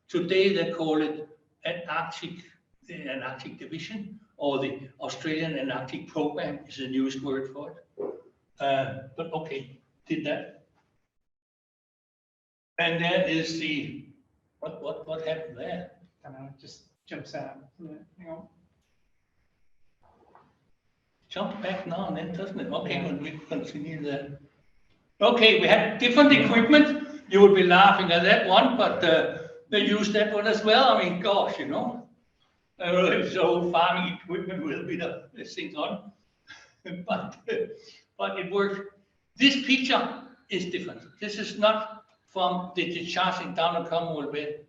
Today they call it the Antarctic Division, or the Australian Antarctic Program is the newest word for it. But okay, did that. And there is the, what happened there? I don't know, it just jumps out. Hang on. Jump back now and then, doesn't it? Okay, when we continue there. Okay, we had different equipment. You would be laughing at that one, but they used that one as well. I mean, gosh, you know. So farming equipment will be the thing on, but it works. This picture is different. This is not from the discharging down the Commonwealth Bay,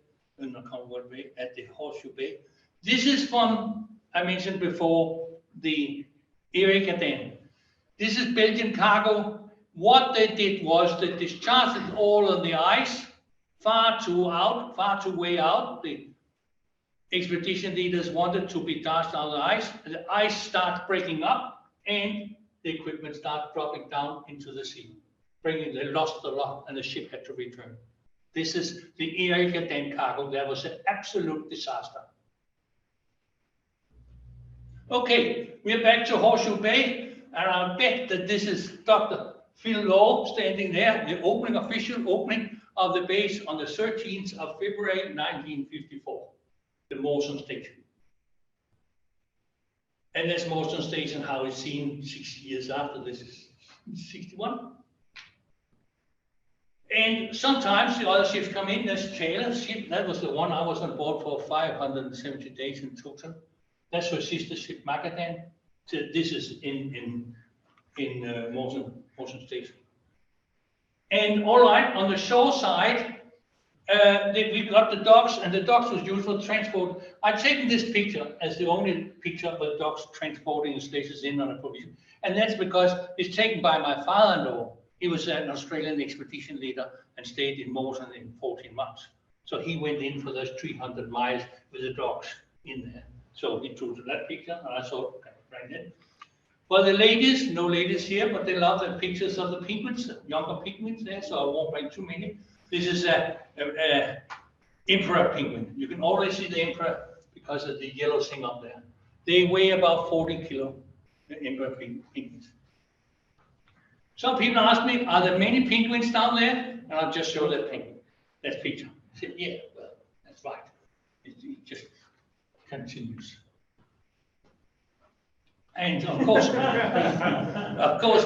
at the Horseshoe Bay. This is from, I mentioned before, the Erika Dam. This is Belgian cargo. What they did was they discharged it all on the ice, far too way out. The expedition leaders wanted to be dashed on the ice, and the ice starts breaking up, and the equipment starts dropping down into the sea. They lost a lot, and the ship had to return. This is the Erika Dam cargo. That was an absolute disaster. Okay, we're back to Horseshoe Bay, and I bet that this is Dr. Phil Law standing there, the official opening of the base on the 13th of February 1954. The Mawson Station. And that's Mawson Station, how it's seen 6 years after this is 61. And sometimes the other ships come in. There's Taylor's ship. That was the one I was on board for 570 days in total. That's her sister ship, Magadan. So this is in Mawson Station. And all right, on the shore side, we got the docks, and the docks was used for transport. I've taken this picture as the only picture of the docks transporting the stations in on a provision. And that's because it's taken by my father-in-law. He was an Australian expedition leader and stayed in Mawson in 14 months. So he went in for those 300 miles with the docks in there. So he took that picture, and I thought, okay, bring it. For the ladies, no ladies here, but they love the pictures of the penguins, younger penguins there, so I won't bring too many. This is a emperor penguin. You can always see the emperor because of the yellow thing up there. They weigh about 40 kilo, the emperor penguins. Some people ask me, are there many penguins down there? And I'll just show that penguin, that picture. I said, yeah, well, that's right. It just continues. And of course,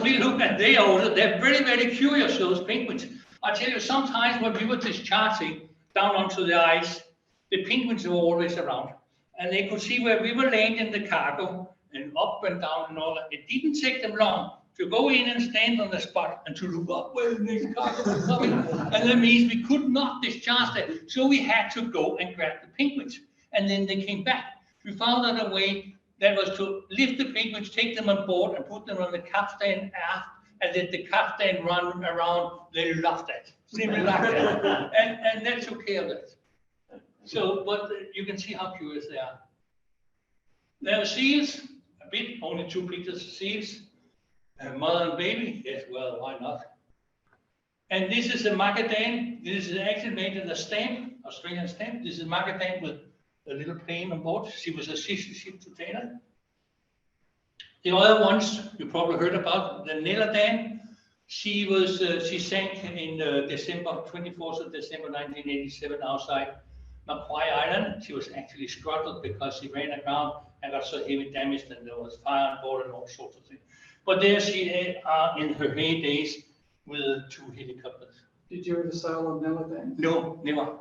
we look at they're very, very curious, those penguins. I tell you, sometimes when we were discharging down onto the ice, the penguins were always around. And they could see where we were laying in the cargo and up and down and all that. It didn't take them long to go in and stand on the spot and to look up where the next cargo was coming. And that means we could not discharge them. So we had to go and grab the penguins. And then they came back. We found out a way that was to lift the penguins, take them on board and put them on the capstan aft and let the capstan run around. They loved that, simply like that. And that took care of that. So, but you can see how curious they are. There are seals, a bit, only 2 pictures of seals. Mother and baby, yes, well, why not? And this is a Magadan. This is actually made in a stamp, Australian stamp. This is Magadan with a little plane on board. She was a sister ship to Taylor. The other ones you probably heard about, the Nella Dam. She sank in December, 24th of December 1987 outside Macquarie Island. She was actually struggled because she ran aground and got so heavy damage and there was fire on board and all sorts of things. But there she in her heydays with 2 helicopters. Did you ever sail on Naladan? No, never.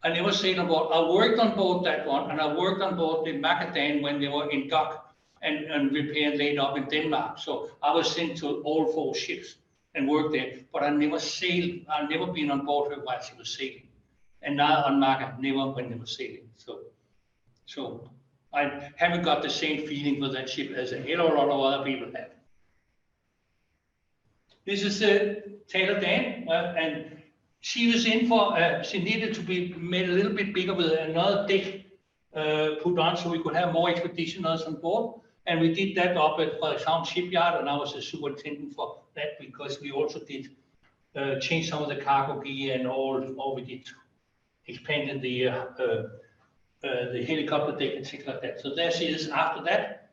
I never sailed on board. I worked on board that one, and I worked on board the Macadam when they were in dock and repaired laid up in Denmark. So I was sent to all 4 ships and worked there, but I never sailed. I've never been on board her while she was sailing. And now on Maca, never when they were sailing. So I haven't got the same feeling for that ship as a hell of a lot of other people have. This is Taylor Dan, and she was in for, she needed to be made a little bit bigger with another deck put on so we could have more expeditioners on board. And we did that up at Frederikshavn Shipyard, and I was the superintendent for that because we also did change some of the cargo gear and all we did expanded the helicopter deck and things like that. So there she is after that,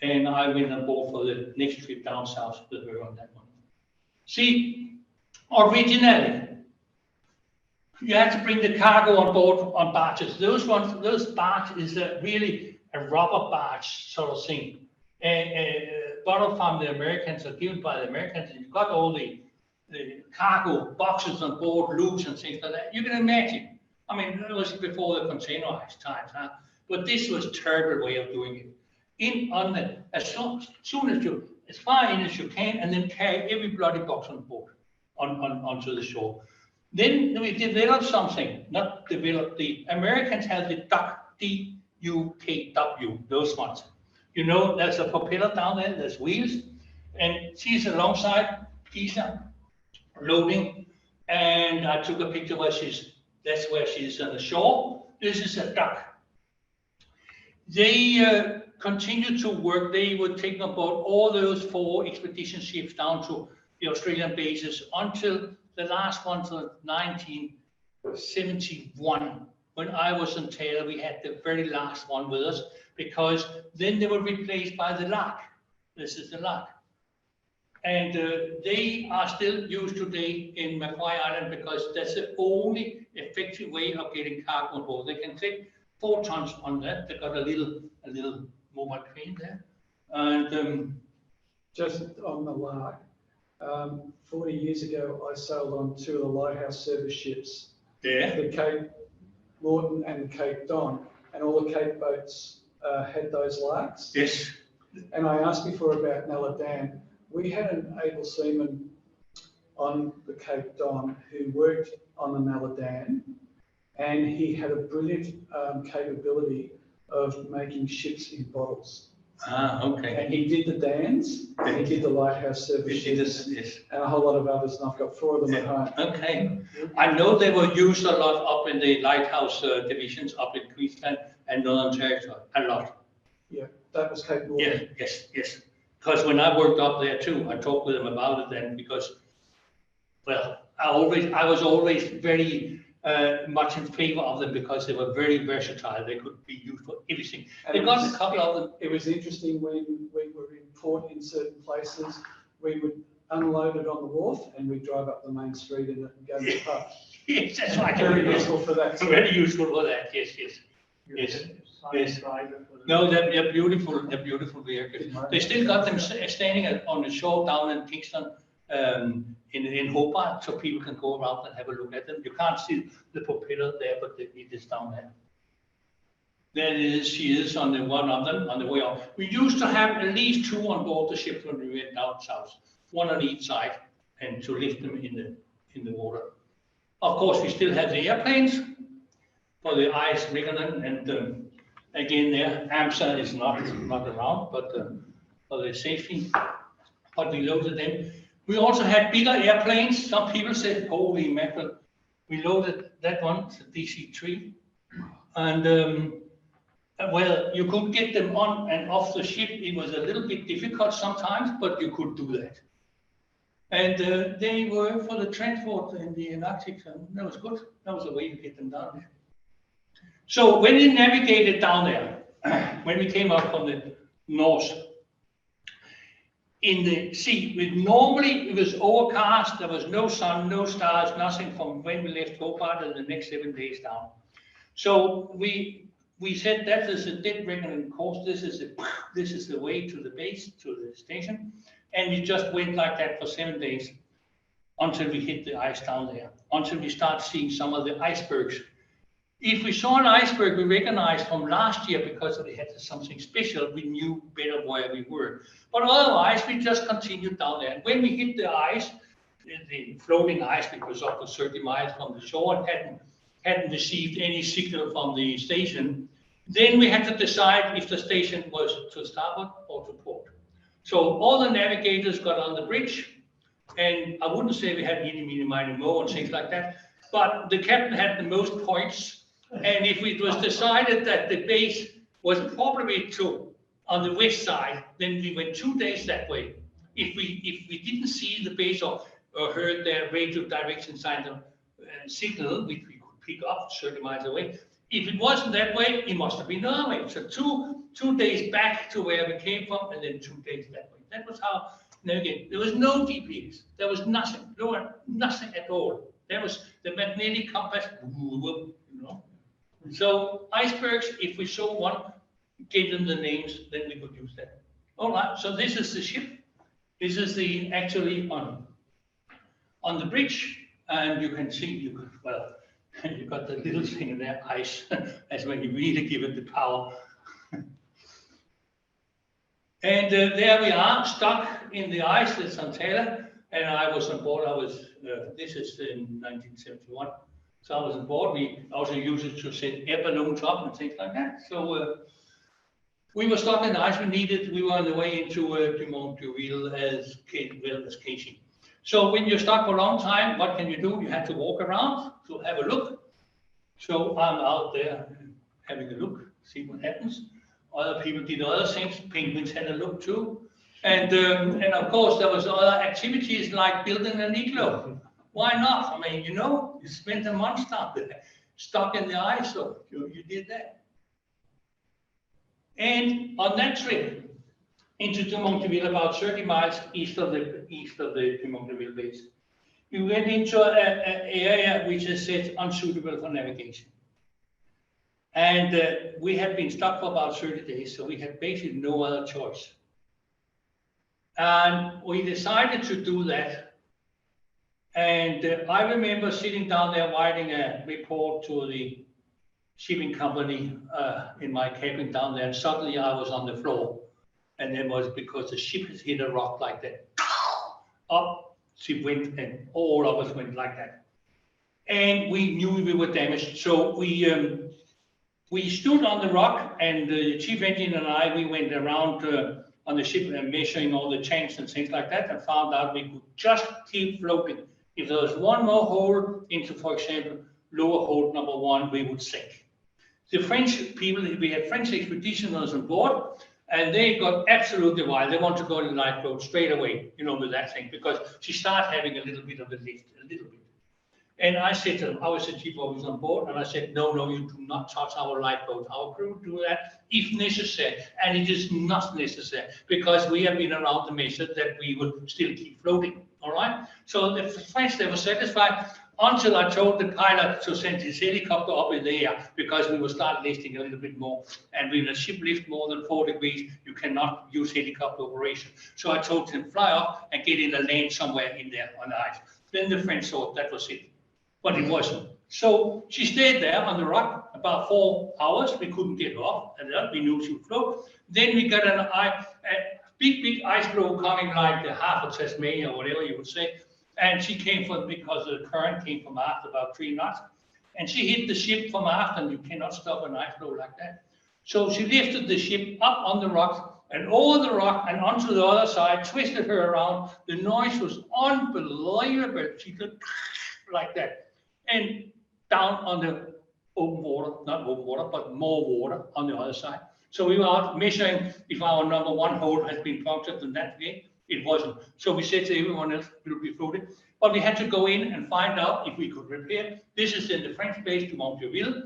and I went on board for the next trip down south with her on that one. See, originally, you had to bring the cargo on board on barges. Those barges is really a rubber barge sort of thing. Bought from the Americans or given by the Americans, and you got all the cargo boxes on board, loops and things like that. You can imagine. I mean, it was before the containerized times, huh? But this was a terrible way of doing it. As far in as you can, and then carry every bloody box on board onto the shore. Then we developed something, not developed, the Americans had the duck, D-U-K-W, those ones. You know, there's a propeller down there, there's wheels, and she's alongside Pisa, loading, and I took a picture where that's where she's on the shore. This is a duck. They continued to work. They were taking aboard all those 4 expedition ships down to the Australian bases until the last one to 1971. When I was in Taylor, we had the very last one with us because then they were replaced by the Lark. This is the Lark. And they are still used today in Macquarie Island because that's the only effective way of getting cargo on board. They can take 4 tons on that. They got a little mobile crane there. And Just on the Lark, 40 years ago, I sailed on 2 of the lighthouse service ships. Yeah. The Cape Lawton and Cape Don, and all the Cape boats had those Larks. Yes. And I asked before about Naladan. We had an able seaman on the Cape Don who worked on the Naladan, and he had a brilliant capability of making ships in bottles. Ah, okay. And he did the Dans, and he did the lighthouse service ships, Yes. and a whole lot of others, and I've got 4 of them at home. Okay. I know they were used a lot up in the lighthouse divisions up in Queensland and Northern Territory, a lot. Yeah, that was Cape Lawton. Yes. Because when I worked up there too, I talked with them about it then because, well, I was always very much in favor of them because they were very versatile. They could be used for everything. They got a couple of them. It was interesting when we were in port in certain places, we would unload it on the wharf and we'd drive up the main street in it and go to the pub. Yes, that's right. Very useful for that. Very useful for that. Yes. No, they're beautiful. They're beautiful vehicles. They still got them standing on the shore down in Kingston, in Hobart, so people can go around and have a look at them. You can't see the propeller there, but it is down there. There it is. She is on the one of them on the way off. We used to have at least 2 on board the ship when we went down south, 1 on each side, and to lift them in the water. Of course, we still have the airplanes for the ice Riggerland, and again there, AMSA is not around, but for the safety, but we loaded them. We also had bigger airplanes. Some people said, holy mackerel, we loaded that one, the DC-3, and well, you could get them on and off the ship. It was a little bit difficult sometimes, but you could do that. And they were for the transport in the Antarctica. That was good. That was a way to get them down there. So when we navigated down there, when we came up from the north, in the sea, normally it was overcast, there was no sun, no stars, nothing from when we left Hobart and the next 7 days down. So we said that is a dead reckoning course. This is the way to the base, to the station, and we just went like that for 7 days until we hit the ice down there, until we start seeing some of the icebergs. If we saw an iceberg we recognized from last year because they had something special, we knew better where we were. But otherwise, we just continued down there. And when we hit the ice, the floating ice, because up to 30 miles from the shore, hadn't received any signal from the station, then we had to decide if the station was to starboard or to port. So all the navigators got on the bridge, and I wouldn't say we had eeny, meeny, miny, moe and things like that, but the captain had the most points. And if it was decided that the base was probably on the west side, then we went 2 days that way. If we didn't see the base or heard their radio direction signal, which we could pick up 30 miles away, if it wasn't that way, it must have been the other way. So two days back to where we came from, and then 2 days that way. That was how navigate. There was no GPS. There was nothing. Nothing at all. There was the magnetic compass. You know. So icebergs, if we saw one, gave them the names, then we could use that. All right. So this is the ship. This is the actually on the bridge, and you can see you got the little thing in there, ice, as when you really give it the power. And there we are, stuck in the ice with Santana, and I was on board. This is in 1971, so I was on board. We also used it to send air balloons up and things like that. So we were stuck in the ice. We were on the way into Dumont d'Urville as well as Casey. So when you're stuck for a long time, what can you do? You have to walk around to have a look. So I'm out there having a look, see what happens. Other people did other things. Penguins had a look too. And of course, there was other activities like building an igloo. Why not? I mean, you spent a month stuck in the ice, so you did that. And on that trip into Dumont d'Urville, about 30 miles east of the Dumont d'Urville base, we went into an area which is said unsuitable for navigation. And we had been stuck for about 30 days, so we had basically no other choice. And we decided to do that. And I remember sitting down there writing a report to the shipping company in my cabin down there, and suddenly I was on the floor. And it was because the ship had hit a rock like that. Up she went, and all of us went like that. And we knew we were damaged, so we stood on the rock, and the chief engineer and I, we went around on the ship measuring all the tanks and things like that, and found out we could just keep floating. If there was one more hole into, for example, lower hold number 1, we would sink. The French people, we had French expeditioners on board, and they got absolutely wild. They want to go to the lifeboat straight away, with that thing, because she started having a little bit of a lift, a little bit. And I said to them, I was the chief officer on board, and I said, no, you do not touch our lifeboat. Our crew do that if necessary, and it is not necessary, because we have been around the measure that we would still keep floating, all right? So the French, they were satisfied until I told the pilot to send his helicopter up in the air, because we would start lifting a little bit more. And when a ship lifts more than 4 degrees, you cannot use helicopter operation. So I told him, fly up and get in a lane somewhere in there on the ice. Then the French thought that was it. But it wasn't. So she stayed there on the rock about 4 hours. We couldn't get off, and we knew she would float. Then we got a big ice floe coming like the half of Tasmania, or whatever you would say. And she came because the current came from aft about 3 knots. And she hit the ship from aft, and you cannot stop an ice floe like that. So she lifted the ship up on the rock and over the rock and onto the other side, twisted her around. The noise was unbelievable. She could like that. And down on the open water, not open water, but more water on the other side. So we were out measuring if our number 1 hole had been punctured in that way. It wasn't. So we said to everyone else, we'll be floating. But we had to go in and find out if we could repair. This is in the French base, Dumont d'Urville.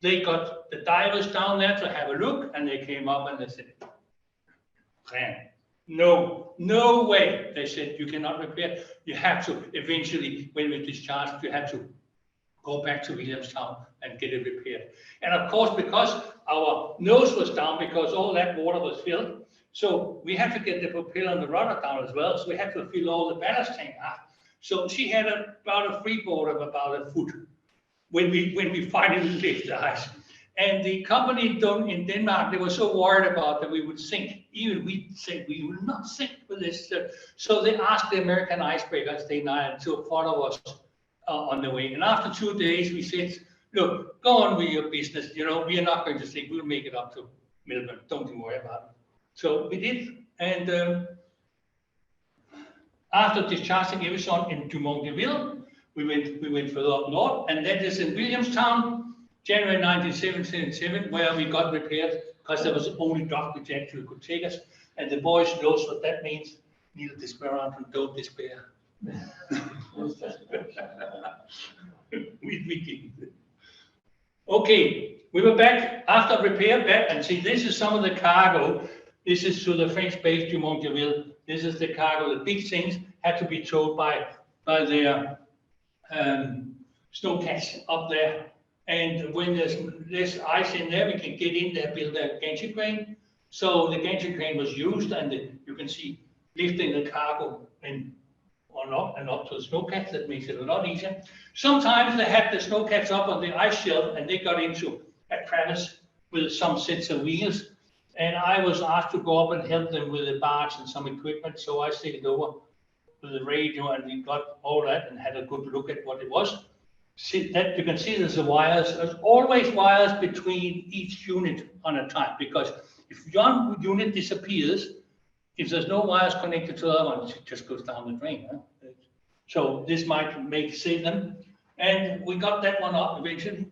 They got the divers down there to have a look, and they came up and they said, no way. They said, you cannot repair. You have to, eventually, when we discharge, you have to go back to Williamstown and get it repaired. And of course, because our nose was down, because all that water was filled, so we had to get the propeller and the rudder down as well. So we had to fill all the ballast tank up. So she had about a freeboard of about a foot when we finally left the ice. And the company in Denmark, they were so worried about that we would sink. Even we said we will not sink with this. So they asked the American icebreakers to follow us on the way. And after 2 days, we said, look, go on with your business. You know, we are not going to sink. We'll make it up to Melbourne. Don't you worry about it. So we did. And after discharging everyone in Dumont-Deville, we went further up north, and that is in Williamstown, January 1977, where we got repaired because there was only dock which actually could take us. And the boys knows what that means. Neither despair and don't despair. we Okay, we were back after repair back, and see, this is some of the cargo. This is to the French base Dumont-Deville. This is the cargo. The big things had to be towed by their snowcats up there. And when there's less ice in there, we can get in there, build a gantry crane. So the gantry crane was used, and you can see lifting the cargo up to the snowcats. That makes it a lot easier. Sometimes they had the snowcats up on the ice shelf, and they got into a crevice with some sets of wheels. And I was asked to go up and help them with the barge and some equipment. So I stayed over with the radio, and we got all that and had a good look at what it was. See that you can see there's the wires. There's always wires between each unit on a time, because if one unit disappears, if there's no wires connected to the other one, it just goes down the drain. Huh? So this might save them. And we got that one up eventually.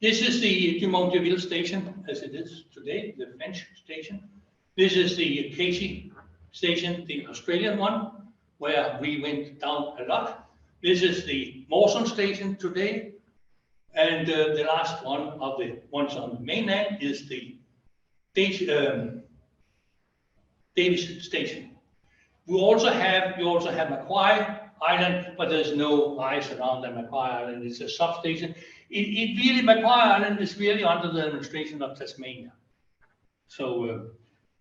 This is the Dumont-Deville station as it is today, the French station. This is the Casey station, the Australian one, where we went down a lot. This is the Mawson station today. And the last one of the ones on the mainland is the Davis station. You also have Macquarie Island, but there's no ice around the Macquarie Island. It's a substation. Macquarie Island is really under the administration of Tasmania. So,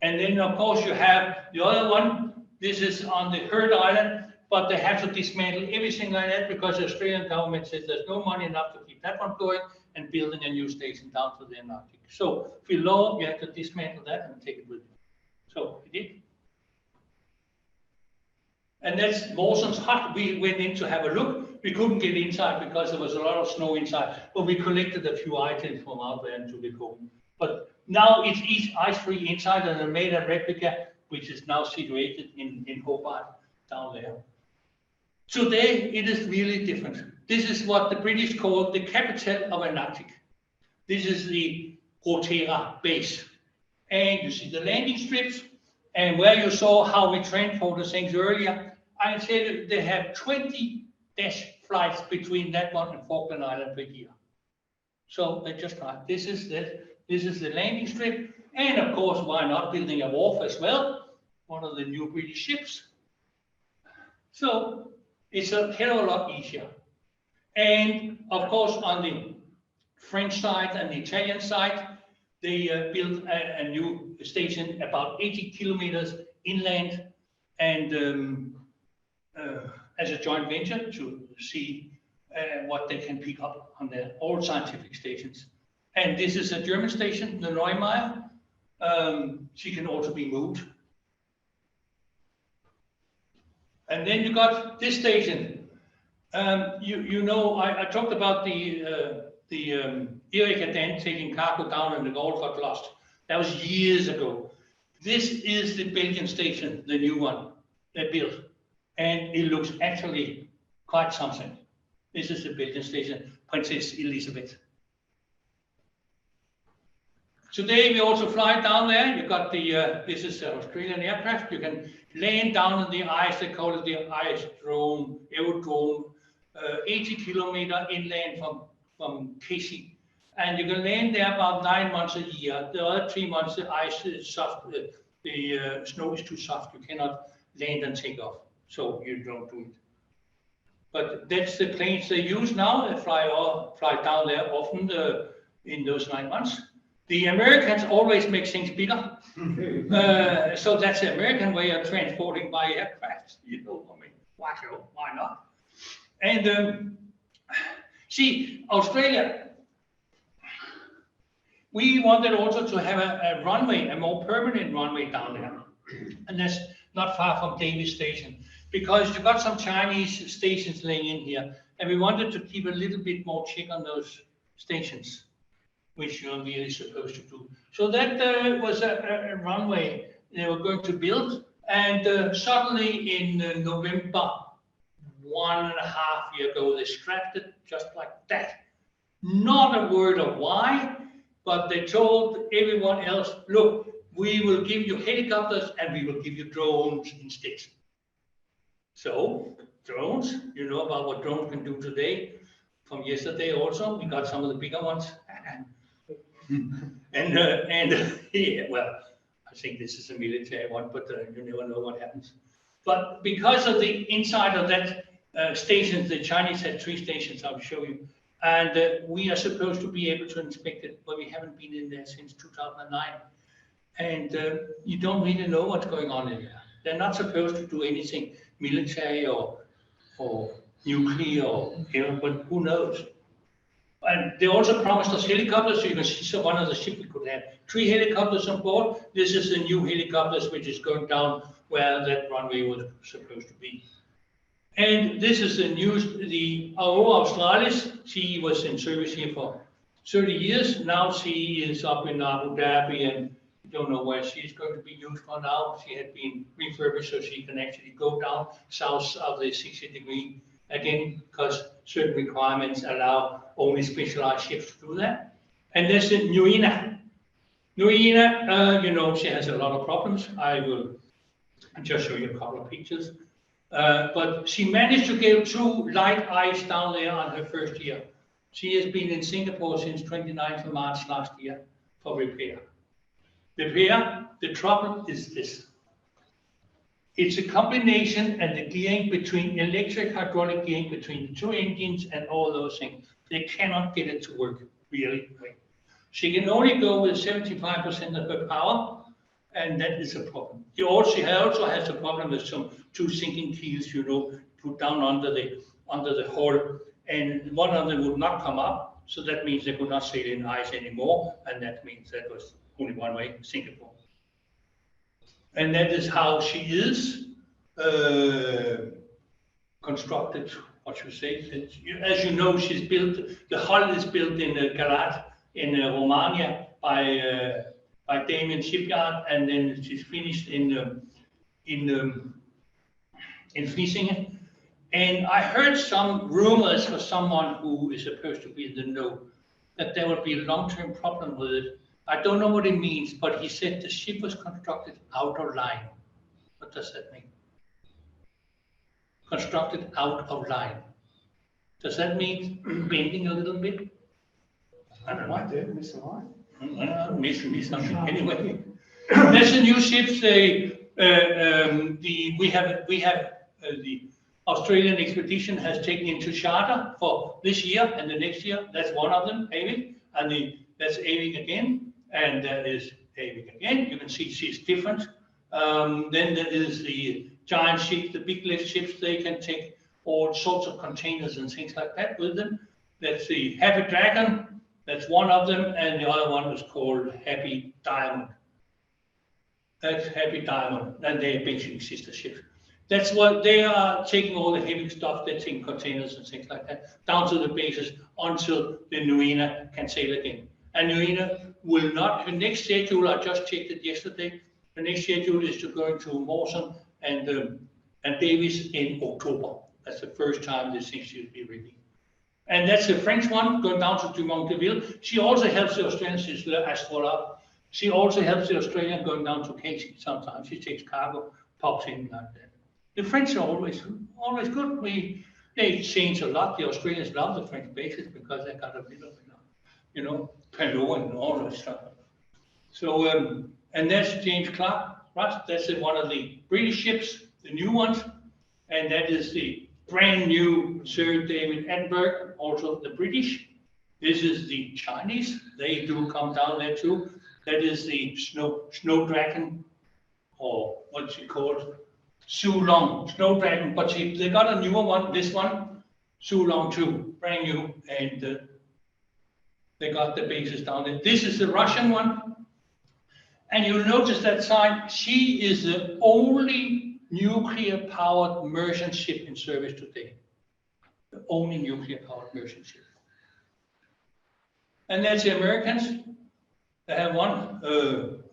and then of course you have the other one. This is on the Heard Island, but they have to dismantle everything like that because the Australian government says there's no money enough to keep that one going and building a new station down to the Antarctica. So below, you have to dismantle that and take it with you. So we did. And that's Mawson's hut. We went in to have a look. We couldn't get inside because there was a lot of snow inside, but we collected a few items from out there and took it home. But now it's ice-free inside, and they made a replica, which is now situated in Hobart down there. Today, it is really different. This is what the British call the capital of Antarctica. This is the Rotorua base. And you see the landing strips, and where you saw how we transport the things earlier, I can tell you they have 20 dash flights between that one and Falkland Island per year. So they just like, this is the landing strip. And of course, why not building a wharf as well? One of the new British ships. So it's a hell of a lot easier. And of course, on the French side and the Italian side, they built a new station about 80 kilometers inland, and as a joint venture to see what they can pick up on their all scientific stations. And this is a German station, the Neumeier. She can also be moved. And then you got this station. You know, I talked about the Erika Dan taking cargo down and the gold got lost. That was years ago. This is the Belgian station, the new one they built. And it looks actually quite something. This is the Belgian station, Princess Elizabeth. Today we also fly down there. You got the, this is an Australian aircraft. You can land down in the ice. They call it the ice drone, aerodrome, 80 kilometer inland from Casey. And you can land there about 9 months a year. The other 3 months, the ice is soft. The snow is too soft. You cannot land and take off. So you don't do it. But that's the planes they use now. They fly down there often in those 9 months. The Americans always make things bigger. So that's the American way of transporting by aircraft. You know, I mean, why not? And see, Australia, we wanted also to have a runway, a more permanent runway down there. And that's not far from Davis Station, because you've got some Chinese stations laying in here, and we wanted to keep a little bit more check on those stations, which you're really supposed to do. So that was a runway they were going to build, and suddenly in November, 1.5 years ago, they scrapped it just like that. Not a word of why, but they told everyone else, look, we will give you helicopters and we will give you drones instead. So drones, you know about what drones can do today. From yesterday also, we got some of the bigger ones. and yeah, well, I think this is a military one, but you never know what happens. But because of the inside of that stations, the Chinese had 3 stations, I'll show you. And we are supposed to be able to inspect it, but we haven't been in there since 2009. And you don't really know what's going on in there. They're not supposed to do anything military or nuclear or but who knows? And they also promised us helicopters, so you can see one of the ships we could have 3 helicopters on board. This is the new helicopters which is going down where that runway was supposed to be. And this is the news. The Aurora Australis, she was in service here for 30 years. Now she is up in Abu Dhabi, and don't know where she's going to be used for now. She had been refurbished so she can actually go down south of the 60 degree again, because certain requirements allow only specialized ships to do that. And there's the Nuina. Nuina, you know, she has a lot of problems. I will just show you a couple of pictures. But she managed to get through light ice down there on her first year. She has been in Singapore since 29th of March last year for repair. The trouble is this. It's a combination and the gearing between electric hydraulic gearing between the 2 engines and all those things. They cannot get it to work really well. She can only go with 75% of her power, and that is a problem. She also has a problem with some 2 sinking keels, you know, put down under the hull, and one of them would not come up. So that means they could not sail in ice anymore, and that means that was only one way, Singapore. And that is how she is constructed, what you say. As you know, she's built, the hull is built in Galați in Romania by Damien Shipyard, and then she's finished in Vlissingen. And I heard some rumors for someone who is supposed to be in the know that there would be a long-term problem with it. I don't know what it means, but he said the ship was constructed out of line. What does that mean? Constructed out of line. Does that mean bending a little bit? I don't know. I did miss a line. Maybe something. Anyway, there's the new ships. We have the Australian expedition has taken into charter for this year and the next year. That's one of them, Avik, and that's Avik again, and that is Avik again. You can see she's different. Then there is the giant ships, the big lift ships. They can take all sorts of containers and things like that with them. That's the Happy Dragon. That's one of them, and the other one is called Happy Diamond. That's Happy Diamond, and they're basically sister ships. That's what they are taking all the heavy stuff, they're taking containers and things like that, down to the bases until the Nuina can sail again. And Nuina will not, the next schedule, I just checked it yesterday, the next schedule is to go into Mawson and Davis in October. That's the first time this thing should be ready. And that's the French one, going down to Dumont de Ville. She also helps the Australians, she's the Astrolabe. She also helps the Australian going down to Casey sometimes. She takes cargo, pops in like that. The French are always good. They change a lot. The Australians love the French bases because they got a bit of, you know, Pernod and all that stuff. So, and that's James Clark, right? That's one of the British ships, the new ones. And that is the brand new Sir David Attenborough, also the British. This is the Chinese. They do come down there too. That is the snow dragon, or what's it called? Sulong snow dragon. But they got a newer one. This one, Sulong 2, brand new, and they got the bases down there. This is the Russian one, and you'll notice that sign. She is the only nuclear-powered merchant ship in service today. The only nuclear-powered merchant ship. And that's the Americans. They have one,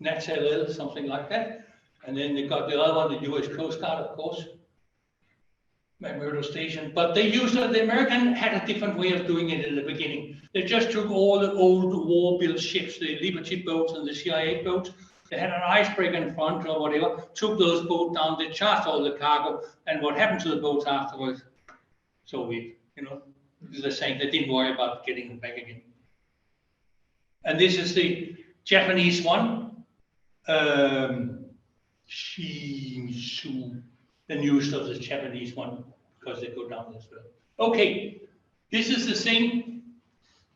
NATLL, something like that. And then they got the other one, the US Coast Guard, of course, McMurdo Station. But they used the American had a different way of doing it in the beginning. They just took all the old war-built ships, the Liberty boats and the CIA boats. They had an icebreaker in front or whatever, took those boats down, they charged all the cargo, and what happened to the boats afterwards? So we, they're saying they didn't worry about getting them back again. And this is the Japanese one, Shinsu, the newest of the Japanese one, because they go down as well. Okay, this is the same.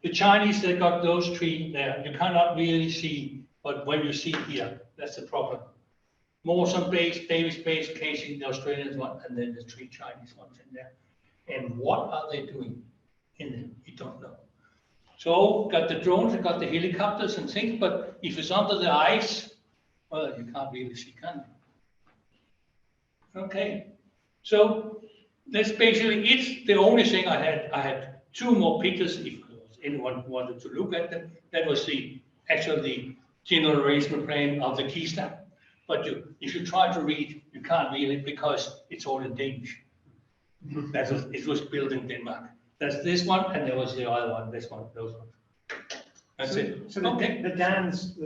The Chinese, they got those three there. You cannot really see, but when you see here, that's the problem. Mawson base, Davis base, Casey, the Australian one, and then the three Chinese ones in there. And what are they doing in there? You don't know. So got the drones, got the helicopters and things, but if it's under the ice, well, you can't really see, can you? Okay, so that's basically it. The only thing I had two more pictures if anyone wanted to look at them. That was the general arrangement plan of the Keystone. But if you try to read, you can't read it because it's all in Danish. It was built in Denmark. That's this one, and there was the other one, this one, those ones. That's it. So the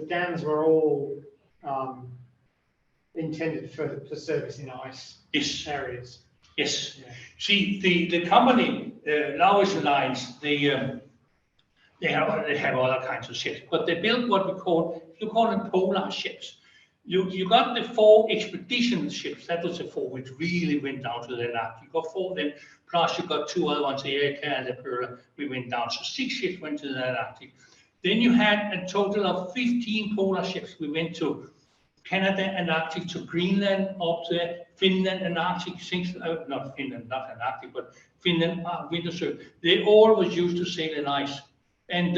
dams were all intended for service in ice areas. Yes. Yeah. See, the company, Lauritsen Lines, they have other kinds of ships, but they built what you call them polar ships. You got the 4 expedition ships. That was the 4 which really went down to the Antarctic. You got 4 of them, plus you got 2 other ones, the Erika and the Pearl. We went down, so 6 ships went to the Antarctic. Then you had a total of 15 polar ships. We went to Canada, Antarctic, to Greenland, up to Finland, Antarctic, things, not Finland, not Antarctic, but Finland, winter surf. They all was used to sail in ice. And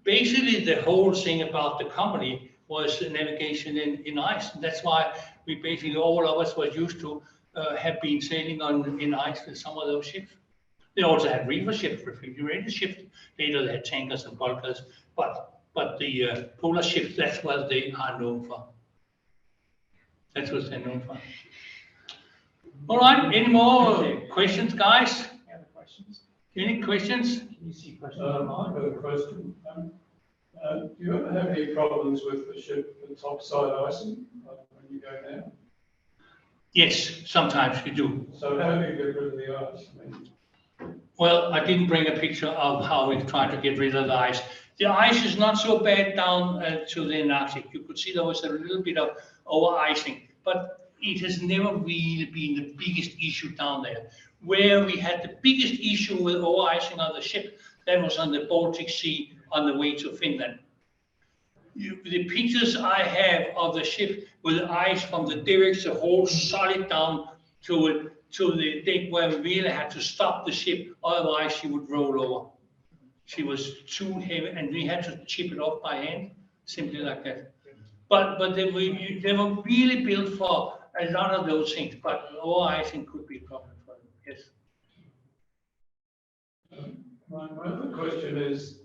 basically the whole thing about the company was navigation in ice. And that's why we basically, all of us was used to have been sailing in ice with some of those ships. They also had reefer ships, refrigerated ships. Later they had tankers and bulkers, but the polar ships, that's what they are known for. That's what they're known for. All right, any more questions, guys? Any other questions? Any questions? Can you see questions I online? have a question. Do you ever have any problems with the ship, the topside icing, like when you go down? Yes, sometimes we do. So how do you get rid of the ice? Well, I didn't bring a picture of how we try to get rid of the ice. The ice is not so bad down to the Antarctic. You could see there was a little bit of over-icing, but it has never really been the biggest issue down there. Where we had the biggest issue with over-icing of the ship, that was on the Baltic Sea on the way to Finland. The pictures I have of the ship with ice from the derricks, the whole solid down to the deck where we really had to stop the ship, otherwise she would roll over. She was too heavy, and we had to chip it off by hand, simply like that. But they were really built for a lot of those things, but over-icing could be a problem for them, yes. My other question is,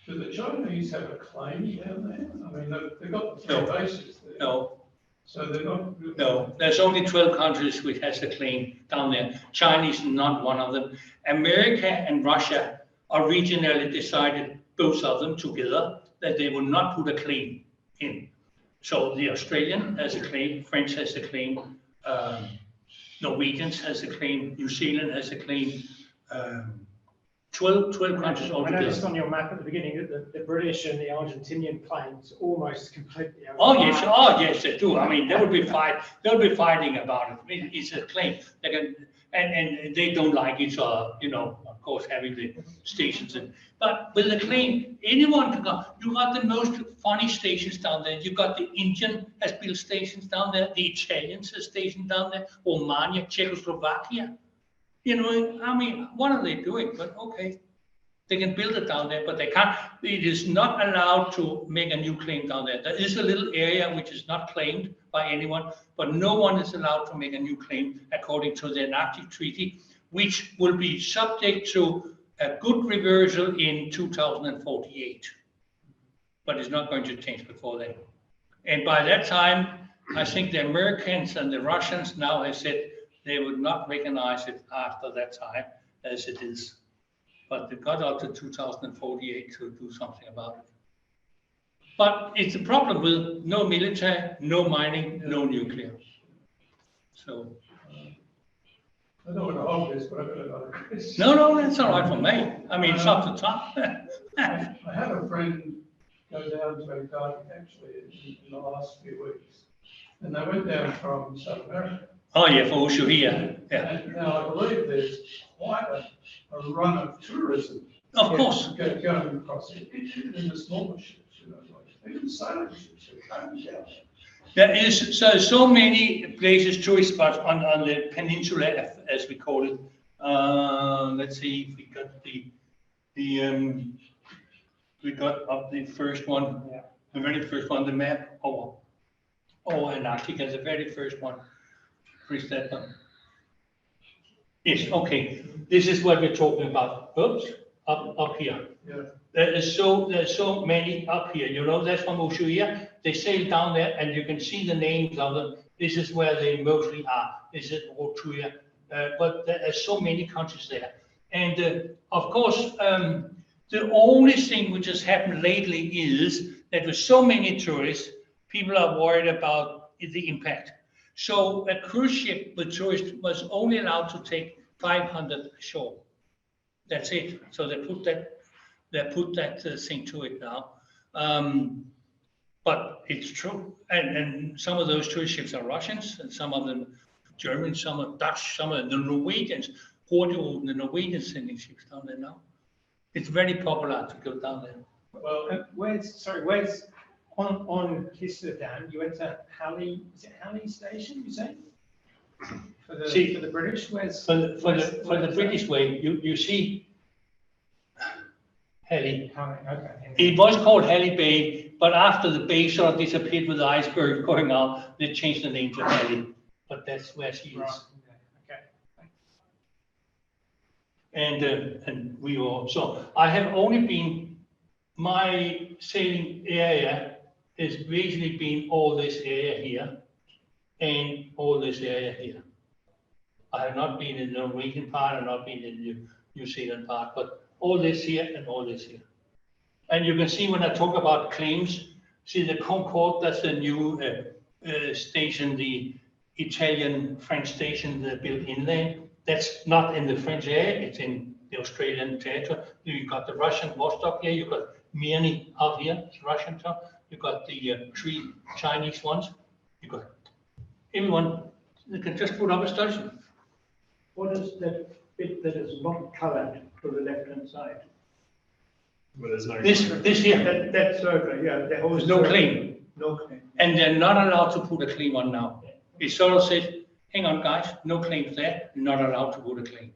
do the Chinese have a claim down there? I mean, they've got the 3 bases there. No. So they're not... No, there's only 12 countries which has a claim down there. China is not one of them. America and Russia originally decided, both of them together, that they would not put a claim in. So the Australian has a claim, French has a claim, Norwegians has a claim, New Zealand has a claim, 12 countries altogether. I noticed on your map at the beginning that the British and the Argentinian claims almost completely. Oh yes, they do. I mean, they would be fighting about it. I mean, it's a claim. and they don't like each other, you know, of course, having the stations. But with the claim, anyone can go. You got the most funny stations down there. You got the Indian has built stations down there. The Italians has stations down there. Romania, Czechoslovakia. You know, I mean, what are they doing? But okay, they can build it down there, but they can't. It is not allowed to make a new claim down there. There is a little area which is not claimed by anyone, but no one is allowed to make a new claim according to the Antarctic Treaty, which will be subject to a good reversal in 2048. But it's not going to change before then. And by that time, I think the Americans and the Russians now have said they would not recognize it after that time as it is. But they got up to 2048 to do something about it. But it's a problem with no military, no mining, no nuclear. So. I don't want to hold this, but I've got another question. No, that's all right for me. I mean, it's up to top. I had a friend go down to Antarctica actually in the last few weeks. And they went down from South America. Oh yeah, for Ushuaia. Yeah. And now I believe there's quite a run of tourism. Of course. Going across it, even in the smaller ships, you know, like even sailing ships, you can't be down. There is so many places, tourist spots on the peninsula, as we call it. Let's see if we got we got up the first one, the very first one, the map. Oh, Antarctica is the very first one. Where's that one? Yes, okay. This is what we're talking about. Oops, up here. Yeah. There's so many up here. You know, that's from Ushuaia. They sail down there, and you can see the names of them. This is where they mostly are. This is Ushuaia. But there are so many countries there. And of course, the only thing which has happened lately is that with so many tourists, people are worried about the impact. So a cruise ship with tourists was only allowed to take 500 ashore. That's it. So they put that thing to it now. But it's true. And some of those tourist ships are Russians, and some of them Germans, some are Dutch, some are the Norwegians. The Norwegians sending ships down there now. It's very popular to go down there. Well, where's on Kisserdam? You went to Halley. Is it Halley Station? You say for the British? Where's for the British way? You see Halley. Okay. It was called Halley Bay, but after the bay sort of disappeared with the iceberg going out, they changed the name to Halley. But that's where she is. Right. Okay. And we all, so I have only been, my sailing area has basically been all this area here and all this area here. I have not been in the Norwegian part, I've not been in the New Zealand part, but all this here and all this here. And you can see when I talk about claims, see the Concorde, that's the new station, the Italian French station they built inland. That's not in the French area, it's in the Australian territory. You got the Russian Vostok here, you got Mirny out here, it's Russian town. You got the 3 Chinese ones. You got everyone. They can just put up a station. What is that bit that is not coloured to the left-hand side? Well, there's no. This here, That circle, yeah. there's no claim. No claim. And they're not allowed to put a claim on now. It sort of says, hang on guys, no claims there, you're not allowed to put a claim.